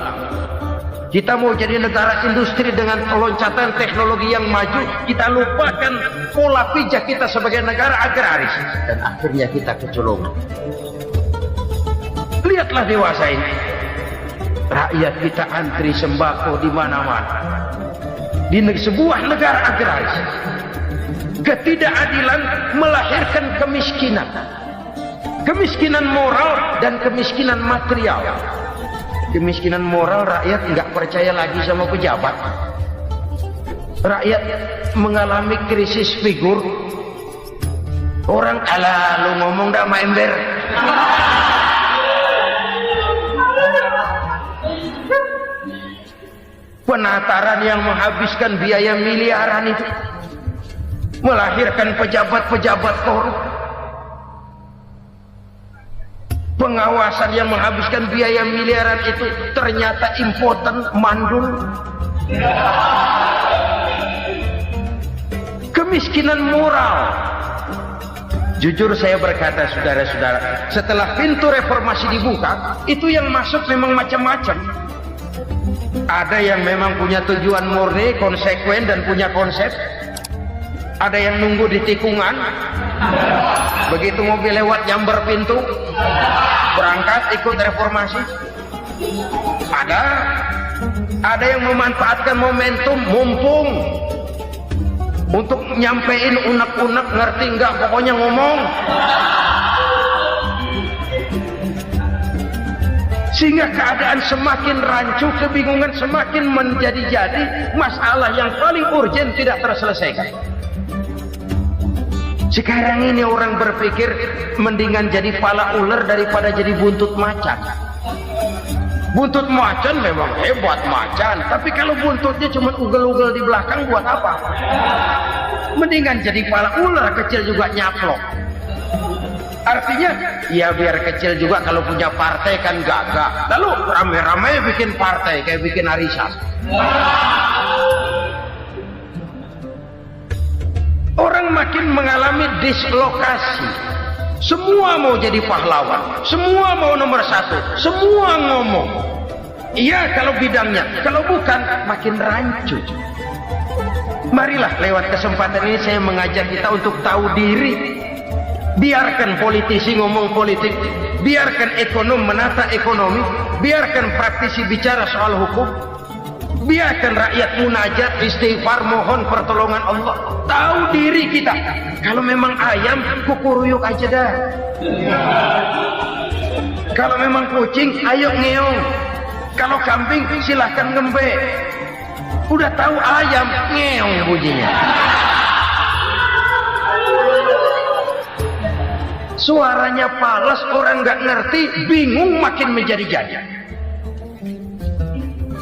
Kita mau jadi negara industri dengan loncatan teknologi yang maju, kita lupakan pola pijak kita sebagai negara agraris, dan akhirnya kita kecolongan. Lihatlah dewasa ini, rakyat kita antri sembako di mana-mana. Di sebuah negara agraris, ketidakadilan melahirkan kemiskinan, kemiskinan moral dan kemiskinan material. Kemiskinan moral, rakyat nggak percaya lagi sama pejabat. Rakyat mengalami krisis figur. Orang ala lu ngomong dah ember. Penataran yang menghabiskan biaya miliaran itu melahirkan pejabat-pejabat korup. Pengawasan yang menghabiskan biaya miliaran itu ternyata impoten, mandul. Kemiskinan moral. Jujur saya berkata, saudara-saudara, setelah pintu reformasi dibuka, itu yang masuk memang macam-macam. Ada yang memang punya tujuan murni, konsekuen, dan punya konsep. Ada yang nunggu di tikungan, begitu mobil lewat nyamber pintu, berangkat ikut reformasi. Ada yang memanfaatkan momentum, mumpung, untuk nyampein unek-unek, ngerti enggak, pokoknya ngomong. Sehingga keadaan semakin rancu, kebingungan semakin menjadi-jadi, masalah yang paling urgen tidak terselesaikan. Sekarang ini orang berpikir mendingan jadi pala ular daripada jadi buntut macan. Buntut macan memang hebat macan, tapi kalau buntutnya cuma ugel-ugel di belakang buat apa? Mendingan jadi pala ular kecil juga nyaplok. Artinya ya biar kecil juga kalau punya partai kan gagah. Lalu rame-rame bikin partai kayak bikin arisan. Orang makin mengalami dislokasi. Semua mau jadi pahlawan, semua mau nomor satu, semua ngomong. Iya kalau bidangnya, kalau bukan makin rancu. Marilah lewat kesempatan ini saya mengajak kita untuk tahu diri. Biarkan politisi ngomong politik, biarkan ekonom menata ekonomi, biarkan praktisi bicara soal hukum, biarkan rakyat munajat, istighfar, mohon pertolongan Allah. Tahu diri kita. Kalau memang ayam, kukuruyuk aja dah. Kalau memang kucing, ayo ngeong. Kalau kambing, silahkan ngembe. Udah tahu ayam, ngeong bunyinya. Suaranya palas, orang nggak ngerti, bingung, makin menjadi-jadi.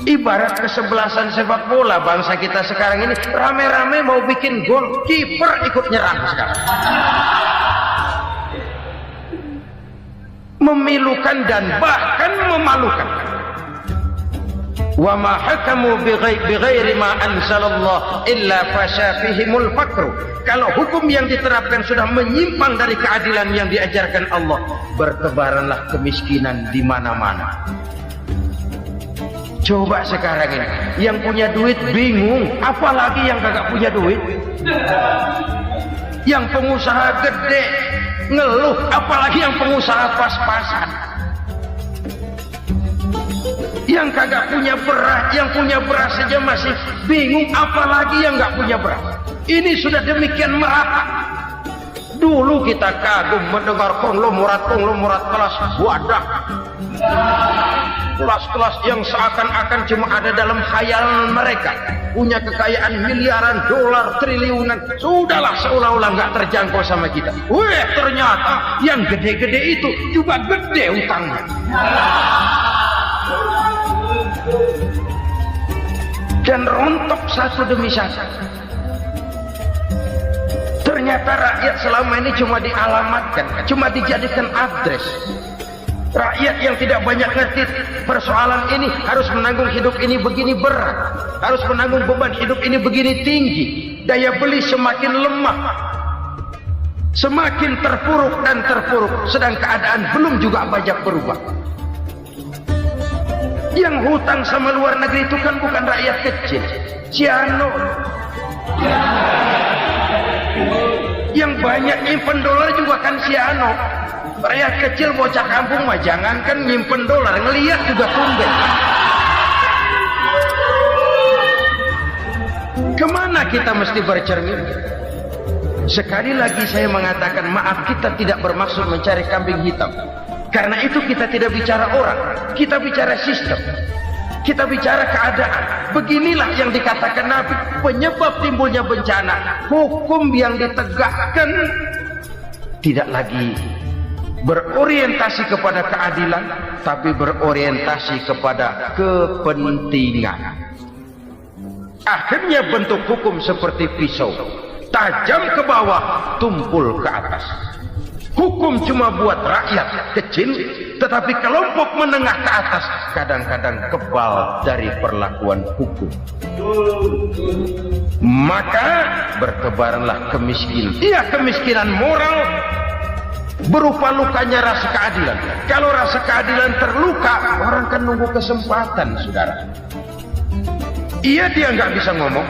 Ibarat kesebelasan sepak bola bangsa kita sekarang ini, rame-rame mau bikin gol, kiper ikut nyerang sekarang. Memilukan dan bahkan memalukan. Wa ma hakamu bighairi ma anzalallah illa fasyafihimul fakru. Kalau hukum yang diterapkan sudah menyimpang dari keadilan yang diajarkan Allah, bertebaranlah kemiskinan di mana-mana. Coba sekarang ini, yang punya duit bingung, apalagi yang kagak punya duit. Yang pengusaha gede ngeluh, apalagi yang pengusaha pas-pasan. Yang kagak punya beras, yang punya beras saja masih bingung, apalagi yang nggak punya beras. Ini sudah demikian merata. Dulu kita kagum mendengar konglomerat kelas wadah, kelas-kelas yang seakan-akan cuma ada dalam khayalan mereka, punya kekayaan miliaran dolar, triliunan. Sudahlah, seolah-olah nggak terjangkau sama kita. Weh, ternyata yang gede-gede itu juga gede utangnya. Dan rontok satu demi satu. Ternyata rakyat selama ini cuma dialamatkan, cuma dijadikan address. Rakyat yang tidak banyak ngerti persoalan ini harus menanggung hidup ini begini berat, harus menanggung beban hidup ini begini tinggi. Daya beli semakin lemah, semakin terpuruk dan terpuruk, sedang keadaan belum juga banyak berubah. Yang hutang sama luar negeri itu kan bukan rakyat kecil, Ciano. Yang banyak nyimpen dolar juga kan Ciano. Rakyat kecil bocah kampung mah jangankan nyimpen dolar, ngelihat juga tumben. Kemana kita mesti bercermin? Sekali lagi saya mengatakan, maaf, kita tidak bermaksud mencari kambing hitam. Karena itu kita tidak bicara orang, kita bicara sistem, kita bicara keadaan. Beginilah yang dikatakan Nabi, penyebab timbulnya bencana, hukum yang ditegakkan tidak lagi berorientasi kepada keadilan, tapi berorientasi kepada kepentingan. Akhirnya bentuk hukum seperti pisau, tajam ke bawah, tumpul ke atas. Hukum cuma buat rakyat kecil, tetapi kelompok menengah ke atas kadang-kadang kebal dari perlakuan hukum. Maka bertebaranlah kemiskinan. Iya, kemiskinan moral berupa lukanya rasa keadilan. Kalau rasa keadilan terluka, orang kan nunggu kesempatan, saudara. Iya, dia nggak bisa ngomong.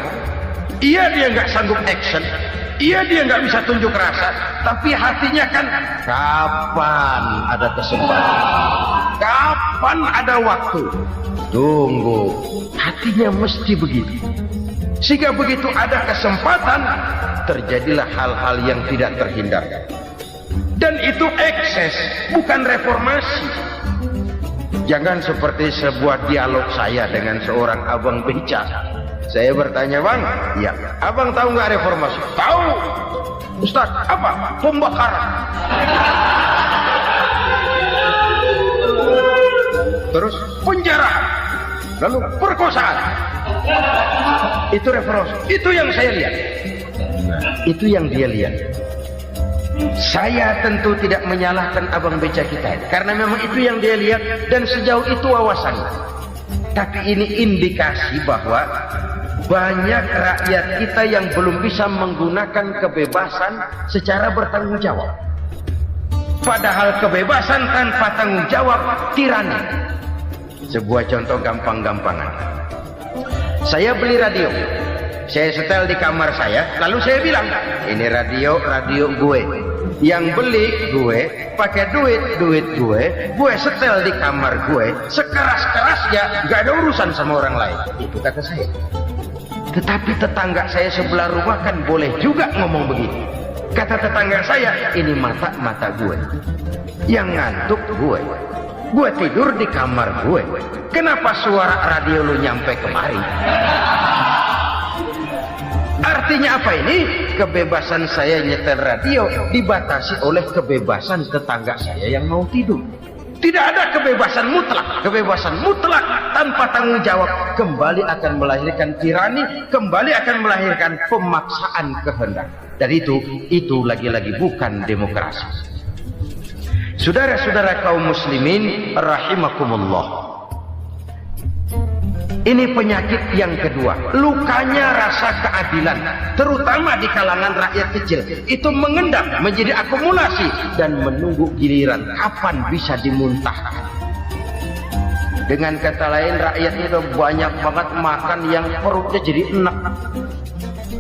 Iya, dia nggak sanggup action. Iya, dia nggak bisa tunjuk rasa, tapi hatinya kan, kapan ada kesempatan, kapan ada waktu, tunggu. Hatinya mesti begitu. Sehingga begitu ada kesempatan, terjadilah hal-hal yang tidak terhindarkan. Dan itu ekses, bukan reformasi. Jangan seperti sebuah dialog saya dengan seorang abang beca. Saya bertanya, bang, ya, abang tahu nggak reformasi? Tahu. Ustaz, apa? Pembakaran. Terus penjarahan, lalu perkosaan. Itu referensi. Itu yang saya lihat. Itu yang dia lihat. Saya tentu tidak menyalahkan abang beca kita, karena memang itu yang dia lihat dan sejauh itu wawasannya. Tapi ini indikasi bahwa banyak rakyat kita yang belum bisa menggunakan kebebasan secara bertanggung jawab. Padahal kebebasan tanpa tanggung jawab tirani. Sebuah contoh gampang-gampangan. Saya beli radio. Saya setel di kamar saya, lalu saya bilang, ini radio gue. Yang beli gue, pakai duit gue setel di kamar gue, sekeras-kerasnya, gak ada urusan sama orang lain. Itu kata saya. Tetapi tetangga saya sebelah rumah kan boleh juga ngomong begitu. Kata tetangga saya, ini mata gue. Yang ngantuk gue. Gue tidur di kamar gue. Kenapa suara radio lu nyampe kemari? Artinya apa ini? Kebebasan saya nyetel radio dibatasi oleh kebebasan tetangga saya yang mau tidur. Tidak ada kebebasan mutlak. Kebebasan mutlak tanpa tanggung jawab kembali akan melahirkan tirani, kembali akan melahirkan pemaksaan kehendak. Dan itu lagi-lagi bukan demokrasi. Saudara-saudara kaum muslimin rahimakumullah. Ini penyakit yang kedua, lukanya rasa keadilan, terutama di kalangan rakyat kecil. Itu mengendap menjadi akumulasi dan menunggu giliran kapan bisa dimuntahkan. Dengan kata lain, rakyat itu banyak banget makan yang perutnya jadi enak,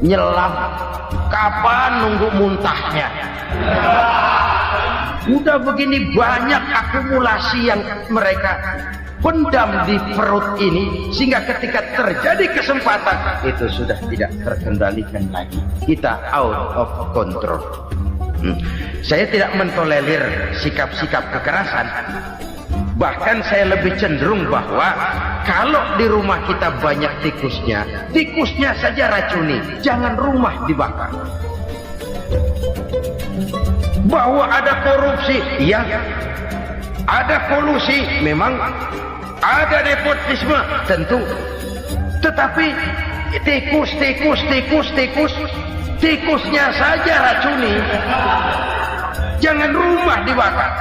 nyelam. Kapan nunggu muntahnya? Udah begini banyak akumulasi yang mereka pendam di perut ini, sehingga ketika terjadi kesempatan itu sudah tidak terkendalikan lagi. Kita out of control. Saya tidak mentolerir sikap-sikap kekerasan. Bahkan saya lebih cenderung bahwa kalau di rumah kita banyak tikusnya saja racuni, jangan rumah dibakar. Bahwa ada korupsi, ya. Ada kolusi, memang. Ada nepotisme, tentu. Tetapi tikusnya saja racuni. Jangan rumah dibakar.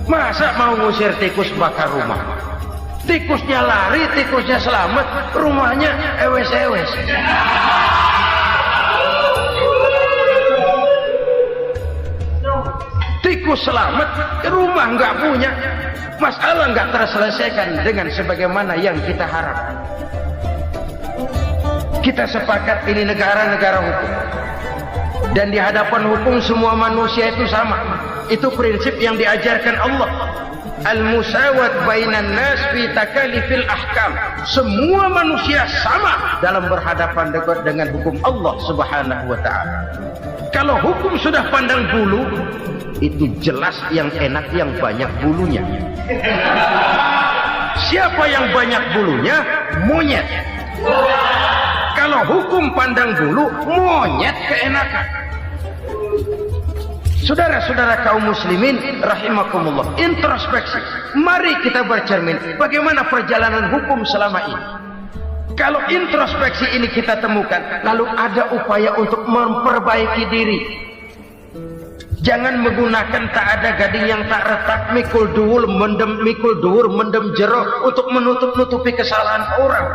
Masa mau ngusir tikus bakar rumah? Tikusnya lari, tikusnya selamat, rumahnya ewes-ewes. Tikus selamat, rumah nggak punya. Masalah nggak terselesaikan dengan sebagaimana yang kita harapkan. Kita sepakat ini negara hukum, dan di hadapan hukum semua manusia itu sama. Itu prinsip yang diajarkan Allah. Al-musawat bainan nas fi takalifil ahkam. Semua manusia sama dalam berhadapan dengan hukum Allah Subhanahu wa taala. Kalau hukum sudah pandang bulu, itu jelas yang enak yang banyak bulunya. Siapa yang banyak bulunya? Monyet. Kalau hukum pandang bulu, monyet keenakan. Saudara-saudara kaum muslimin rahimakumullah, introspeksi. Mari kita bercermin bagaimana perjalanan hukum selama ini. Kalau introspeksi ini kita temukan, lalu ada upaya untuk memperbaiki diri. Jangan menggunakan tak ada gading yang tak retak, mikul dhuwur mendem jero untuk menutup-nutupi kesalahan orang.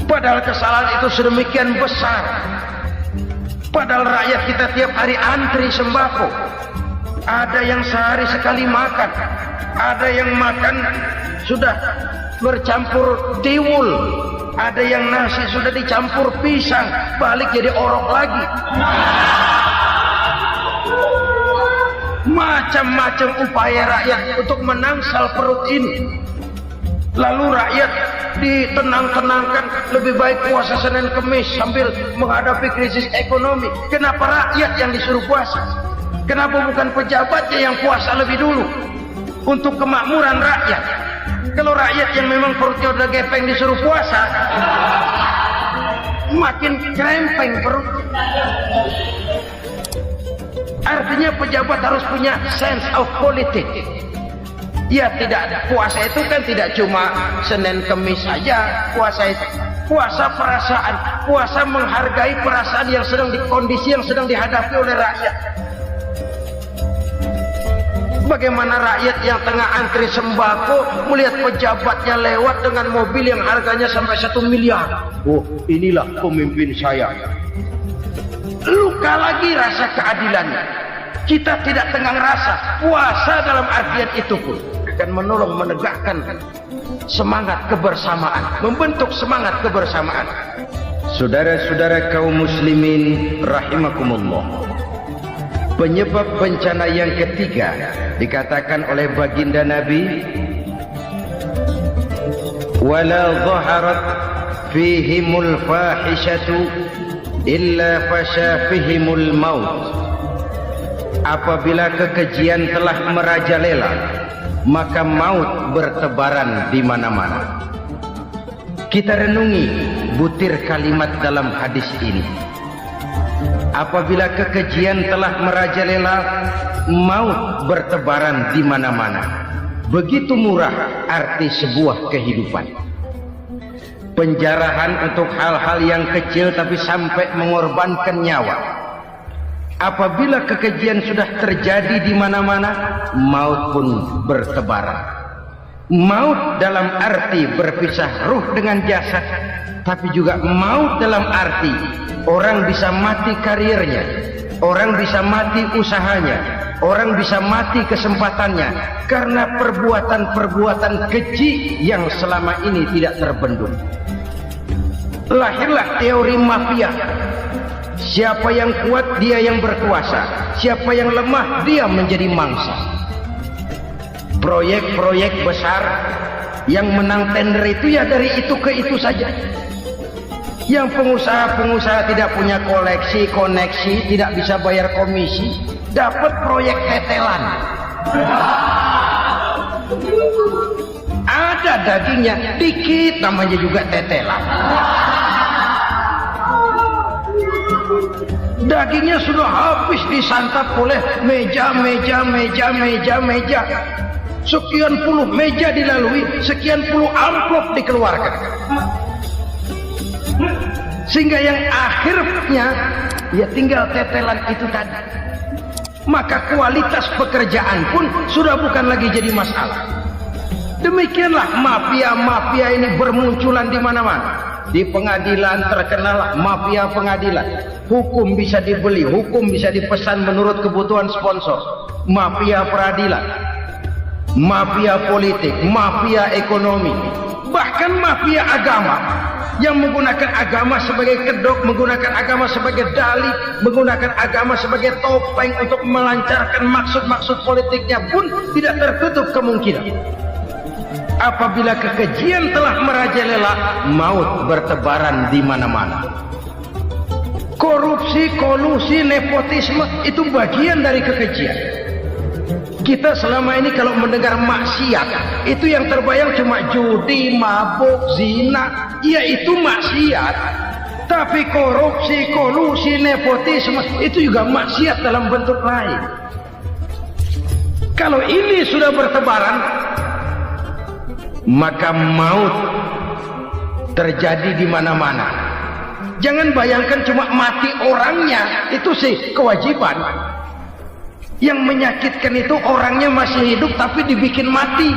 Padahal kesalahan itu sedemikian besar. Padahal rakyat kita tiap hari antri sembako. Ada yang sehari sekali makan, ada yang makan sudah bercampur tiwul, ada yang nasi sudah dicampur pisang, balik jadi orok lagi. Macam-macam upaya rakyat untuk menangsal perut ini. Lalu rakyat ditenang-tenangkan, lebih baik puasa Senin Kemis sambil menghadapi krisis ekonomi. Kenapa rakyat yang disuruh puasa? Kenapa bukan pejabatnya yang puasa lebih dulu untuk kemakmuran rakyat? Kalau rakyat yang memang perutnya udah gepeng disuruh puasa, makin krempeng perut. Artinya pejabat harus punya sense of politics. Ya, tidak ada. Puasa itu kan tidak cuma Senin Kemis saja. Puasa itu puasa perasaan, puasa menghargai perasaan yang sedang kondisi yang sedang dihadapi oleh rakyat. Bagaimana rakyat yang tengah antri sembako melihat pejabatnya lewat dengan mobil yang harganya sampai 1 miliar. Oh, inilah pemimpin saya. Luka lagi rasa keadilannya. Kita tidak tengah rasa. Puasa dalam artian itu pun akan menolong menegakkan semangat kebersamaan, membentuk semangat kebersamaan. Saudara-saudara kaum muslimin rahimakumullah, penyebab bencana yang ketiga dikatakan oleh baginda Nabi, wala dhaharat fihimul fahishatu illa fasha fihimul maut. Apabila kekejian telah merajalela, maka maut bertebaran di mana-mana. Kita renungi butir kalimat dalam hadis ini. Apabila kekejian telah merajalela, maut bertebaran di mana-mana. Begitu murah arti sebuah kehidupan. Penjarahan untuk hal-hal yang kecil tapi sampai mengorbankan nyawa. Apabila kekejian sudah terjadi di mana-mana, maut pun bertebaran. Maut dalam arti berpisah ruh dengan jasad, tapi juga maut dalam arti orang bisa mati karirnya, orang bisa mati usahanya, orang bisa mati kesempatannya karena perbuatan-perbuatan keji yang selama ini tidak terbendung. Lahirlah teori mafia. Siapa yang kuat, dia yang berkuasa. Siapa yang lemah, dia menjadi mangsa. Proyek-proyek besar yang menang tender itu ya dari itu ke itu saja. Yang pengusaha-pengusaha tidak punya koneksi, tidak bisa bayar komisi, dapat proyek tetelan. Ada dagingnya, dikit namanya juga tetelan. Dagingnya sudah habis disantap oleh meja. Sekian puluh meja dilalui, sekian puluh amplop dikeluarkan. Sehingga yang akhirnya ya tinggal tetelan itu tadi. Maka kualitas pekerjaan pun sudah bukan lagi jadi masalah. Demikianlah mafia-mafia ini bermunculan di mana-mana. Di pengadilan terkenal mafia pengadilan. Hukum bisa dibeli, hukum bisa dipesan menurut kebutuhan sponsor. Mafia peradilan, mafia politik, mafia ekonomi, bahkan mafia agama yang menggunakan agama sebagai kedok, menggunakan agama sebagai dalih, menggunakan agama sebagai topeng untuk melancarkan maksud-maksud politiknya pun tidak tertutup kemungkinan. Apabila kekejian telah merajalela, maut bertebaran di mana-mana. Korupsi, kolusi, nepotisme itu bagian dari kekejian. Kita selama ini kalau mendengar maksiat, itu yang terbayang cuma judi, mabuk, zina. Ya itu maksiat. Tapi korupsi, kolusi, nepotisme itu juga maksiat dalam bentuk lain. Kalau ini sudah bertebaran, maka maut terjadi di mana-mana. Jangan bayangkan cuma mati orangnya, itu sih kewajiban. Yang menyakitkan itu orangnya masih hidup tapi dibikin mati.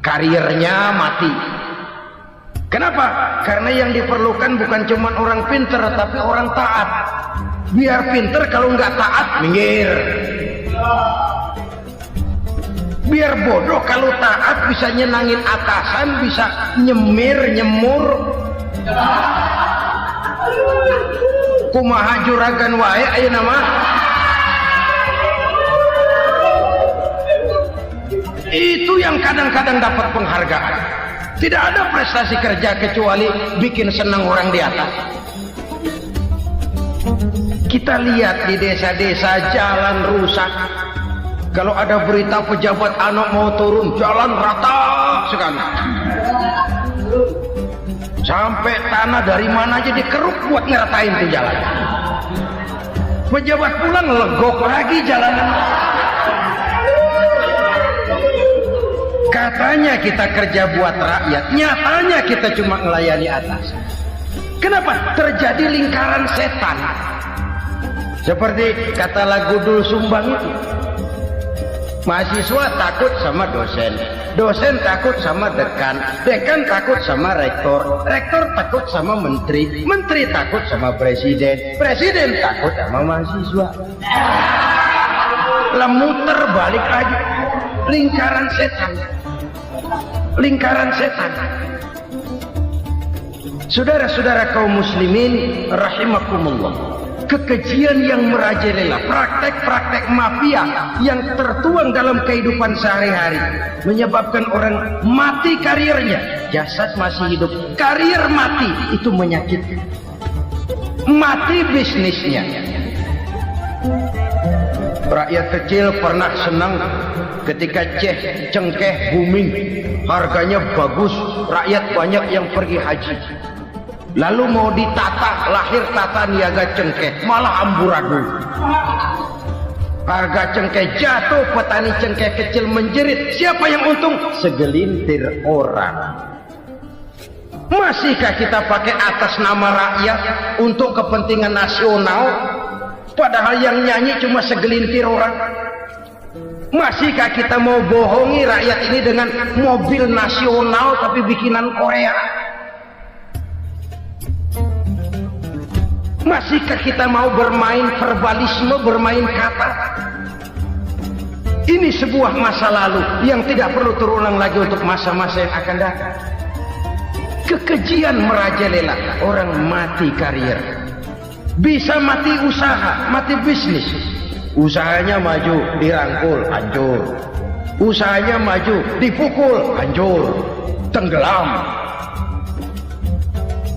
Karirnya mati. Kenapa? Karena yang diperlukan bukan cuma orang pinter tapi orang taat. Biar pinter, kalau nggak taat minggir. Biar bodoh, kalau taat bisa nyenangin atasan, bisa nyemur. Kumaha juragan wae ayeuna nama. Itu yang kadang-kadang dapat penghargaan. Tidak ada prestasi kerja kecuali bikin senang orang di atas. Kita lihat di desa-desa jalan rusak. Kalau ada berita pejabat anak mau turun, jalan rata sekali. Sampai tanah dari mana aja dikeruk buat ngeratain tuh jalan. Pejabat pulang legok lagi jalanan. Katanya kita kerja buat rakyat, nyatanya kita cuma melayani atas. Kenapa? Terjadi lingkaran setan. Seperti kata lagu Dul Sumbang itu. Mahasiswa takut sama dosen, dosen takut sama dekan, dekan takut sama rektor, rektor takut sama menteri, menteri takut sama presiden, presiden takut sama mahasiswa. Muter balik lagi, lingkaran setan, lingkaran setan. Saudara-saudara kaum muslimin rahimakumullah, kekejian yang merajalela, praktek-praktek mafia yang tertuang dalam kehidupan sehari-hari menyebabkan orang mati karirnya, jasad masih hidup, karir mati, itu menyakitkan. Mati bisnisnya. Rakyat kecil pernah senang ketika cengkeh booming, harganya bagus, rakyat banyak yang pergi haji. Lalu mau ditata, lahir tata niaga cengkeh, malah amburadul. Harga cengkeh jatuh, petani cengkeh kecil menjerit. Siapa yang untung? Segelintir orang. Masihkah kita pakai atas nama rakyat untuk kepentingan nasional, padahal yang nyanyi cuma segelintir orang? Masihkah kita mau bohongi rakyat ini dengan mobil nasional tapi bikinan Korea? Masihkah kita mau bermain verbalisme, bermain kata? Ini sebuah masa lalu yang tidak perlu terulang lagi untuk masa-masa yang akan datang. Kekejian merajalela, orang mati karir. Bisa mati usaha, mati bisnis. Usahanya maju, dirangkul, hancur. Usahanya maju, dipukul, hancur, tenggelam.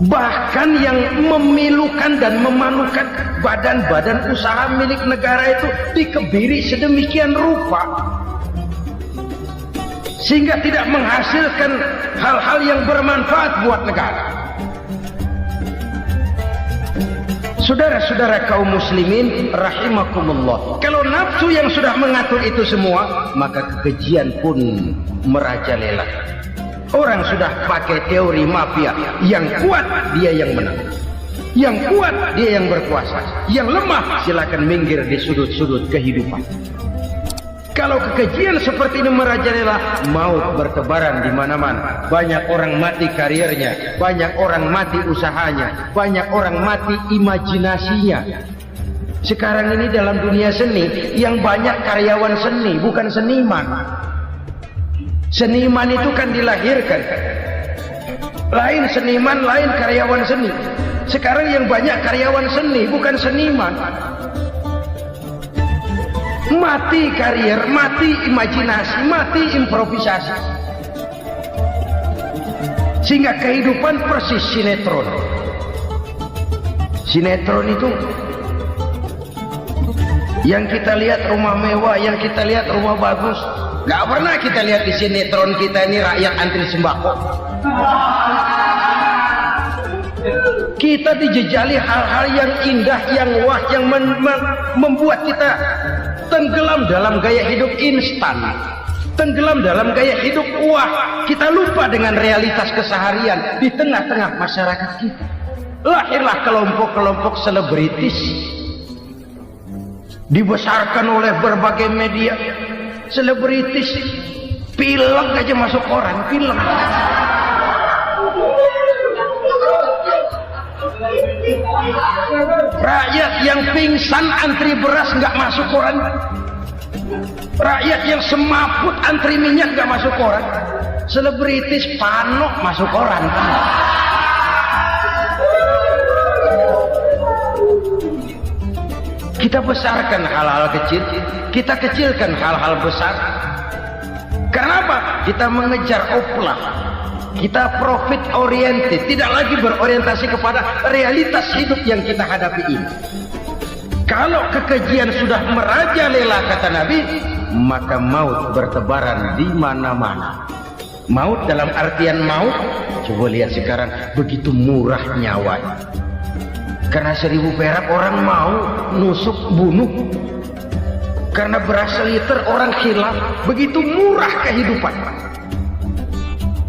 Bahkan yang memilukan dan memalukan badan-badan usaha milik negara itu dikebiri sedemikian rupa sehingga tidak menghasilkan hal-hal yang bermanfaat buat negara. Saudara-saudara kaum muslimin rahimakumullah, kalau nafsu yang sudah mengatur itu semua, maka kekejian pun merajalela. Orang sudah pakai teori mafia, yang kuat dia yang menang, yang kuat dia yang berkuasa, yang lemah silakan minggir di sudut-sudut kehidupan. Kalau kekejian seperti ini merajalela, maut bertebaran di mana-mana. Banyak orang mati karirnya, banyak orang mati usahanya, banyak orang mati imajinasinya. Sekarang ini dalam dunia seni yang banyak karyawan seni, bukan seniman. Seniman itu kan dilahirkan, lain seniman, lain karyawan seni. Sekarang yang banyak karyawan seni, bukan seniman. Mati karir, mati imajinasi, mati improvisasi. Sehingga kehidupan persis sinetron. Sinetron itu yang kita lihat rumah mewah, yang kita lihat rumah bagus. Gak pernah kita lihat di sinetron kita ini rakyat antri sembako. Kita dijejali hal-hal yang indah, yang wah, yang membuat kita tenggelam dalam gaya hidup instan, tenggelam dalam gaya hidup wah. Kita lupa dengan realitas keseharian di tengah-tengah masyarakat kita. Lahirlah kelompok-kelompok selebritis, dibesarkan oleh berbagai media. Selebritis pilek aja masuk koran, pilek. Rakyat yang pingsan antri beras nggak masuk koran. Rakyat yang semaput antri minyak nggak masuk koran. Selebritis panok masuk koran. Kita besarkan hal-hal kecil, kita kecilkan hal-hal besar. Karena apa? Kita mengejar oplah, kita profit oriented, tidak lagi berorientasi kepada realitas hidup yang kita hadapi ini. Kalau kekejian sudah merajalela, kata Nabi, maka maut bertebaran di mana-mana. Maut dalam artian maut, coba lihat sekarang begitu murah nyawanya. Karena 1.000 perak orang mau nusuk bunuh. Karena beras liter orang khilaf. Begitu murah kehidupan.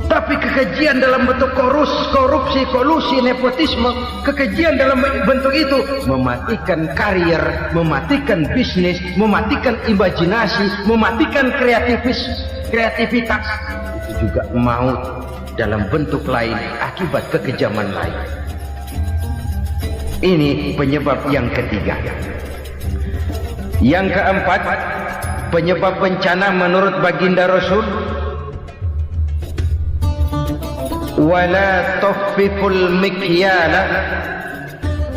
Tapi kekejian dalam bentuk korupsi, kolusi, nepotisme, kekejian dalam bentuk itu mematikan karier, mematikan bisnis, mematikan imajinasi, mematikan kreativitas. Itu juga maut dalam bentuk lain akibat kekejaman lain. Ini penyebab yang ketiga. Yang keempat, penyebab bencana menurut baginda Rasul, wala tuffiful mikyala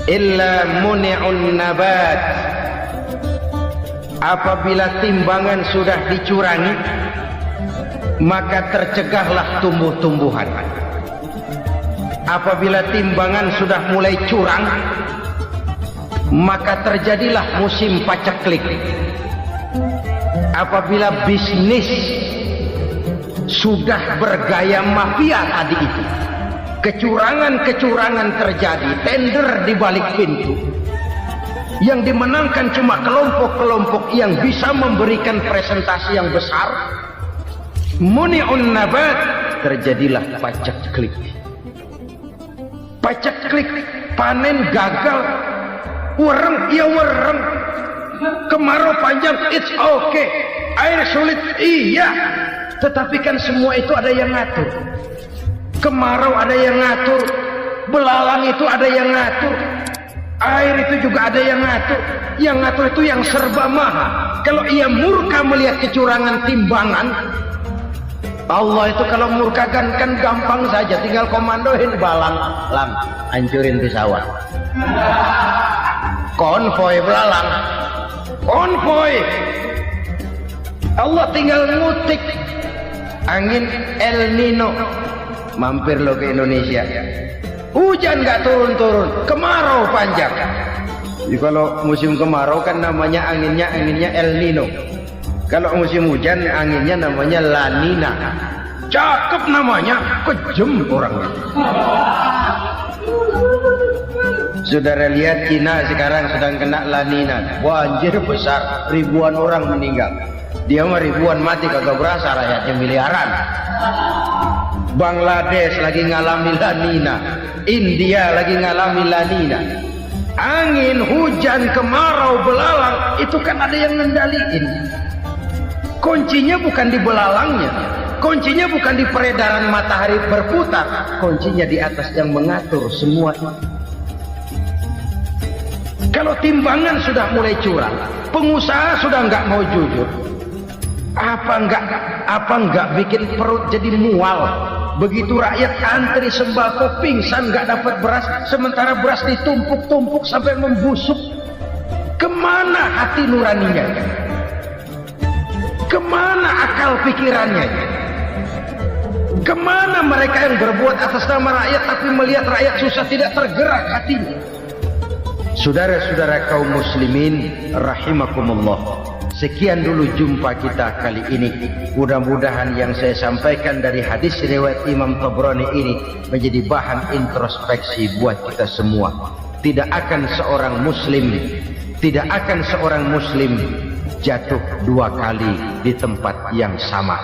illa muni'un nabat. Apabila timbangan sudah dicurangi, maka tercegahlah tumbuh-tumbuhan. Apabila timbangan sudah mulai curang, maka terjadilah musim paceklik. Apabila bisnis sudah bergaya mafia tadi itu, kecurangan-kecurangan terjadi, tender di balik pintu, yang dimenangkan cuma kelompok-kelompok yang bisa memberikan presentasi yang besar, muni'un nabat, terjadilah paceklik. Paceklik, panen gagal, wereng, iya wereng, kemarau panjang, it's okay, air sulit, iya. Tetapi kan semua itu ada yang ngatur. Kemarau ada yang ngatur, belalang itu ada yang ngatur, air itu juga ada yang ngatur. Yang ngatur itu yang serba maha. Kalau ia murka melihat kecurangan timbangan, Allah itu kalau murka kan gampang saja, tinggal komandoin balang, lam, hancurin pesawat. Konvoy belalang, konvoy. Allah tinggal ngutik. Angin El Nino mampir lo ke Indonesia, hujan nggak turun-turun, kemarau panjang. Jadi kalau musim kemarau kan namanya anginnya El Nino. Kalau musim hujan anginnya namanya La Nina. Cakep namanya, kejem orangnya. Saudara lihat Cina sekarang sedang kena La Nina, banjir besar, ribuan orang meninggal. Dia mah ribuan mati kagak berasa, rakyatnya miliaran. Bangladesh lagi ngalami La Nina, India lagi ngalami La Nina. Angin, hujan, kemarau, belalang, itu kan ada yang ngendaliin. Kuncinya bukan di belalangnya, kuncinya bukan di peredaran matahari berputar, kuncinya di atas yang mengatur semua itu. Kalau timbangan sudah mulai curang, pengusaha sudah nggak mau jujur, apa enggak bikin perut jadi mual. Begitu rakyat antri sembako pingsan nggak dapat beras, sementara beras ditumpuk-tumpuk sampai membusuk. Kemana hati nuraninya? Kemana akal pikirannya? Kemana mereka yang berbuat atas nama rakyat tapi melihat rakyat susah tidak tergerak hatinya? Saudara-saudara kaum muslimin rahimakumullah, sekian dulu jumpa kita kali ini. Mudah-mudahan yang saya sampaikan dari hadis riwayat Imam Tabrani ini menjadi bahan introspeksi buat kita semua. Tidak akan seorang muslim jatuh dua kali di tempat yang sama.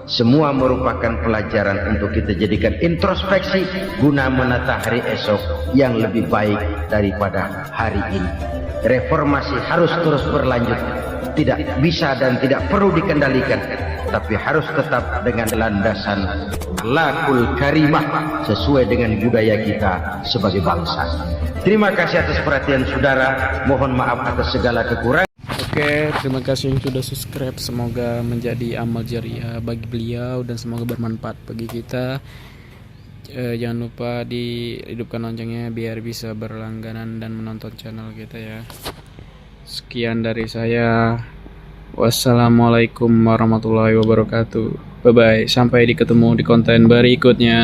Semua merupakan pelajaran untuk kita jadikan introspeksi guna menata hari esok yang lebih baik daripada hari ini. Reformasi harus terus berlanjut, tidak bisa dan tidak perlu dikendalikan, tapi harus tetap dengan landasan akhlakul karimah sesuai dengan budaya kita sebagai bangsa. Terima kasih atas perhatian saudara, mohon maaf atas segala kekurangan. Oke, terima kasih yang sudah subscribe. Semoga menjadi amal jariah bagi beliau dan semoga bermanfaat bagi kita. Jangan lupa dihidupkan loncengnya biar bisa berlangganan dan menonton channel kita ya. Sekian dari saya. Wassalamualaikum warahmatullahi wabarakatuh. Bye bye. Sampai ketemu di konten berikutnya.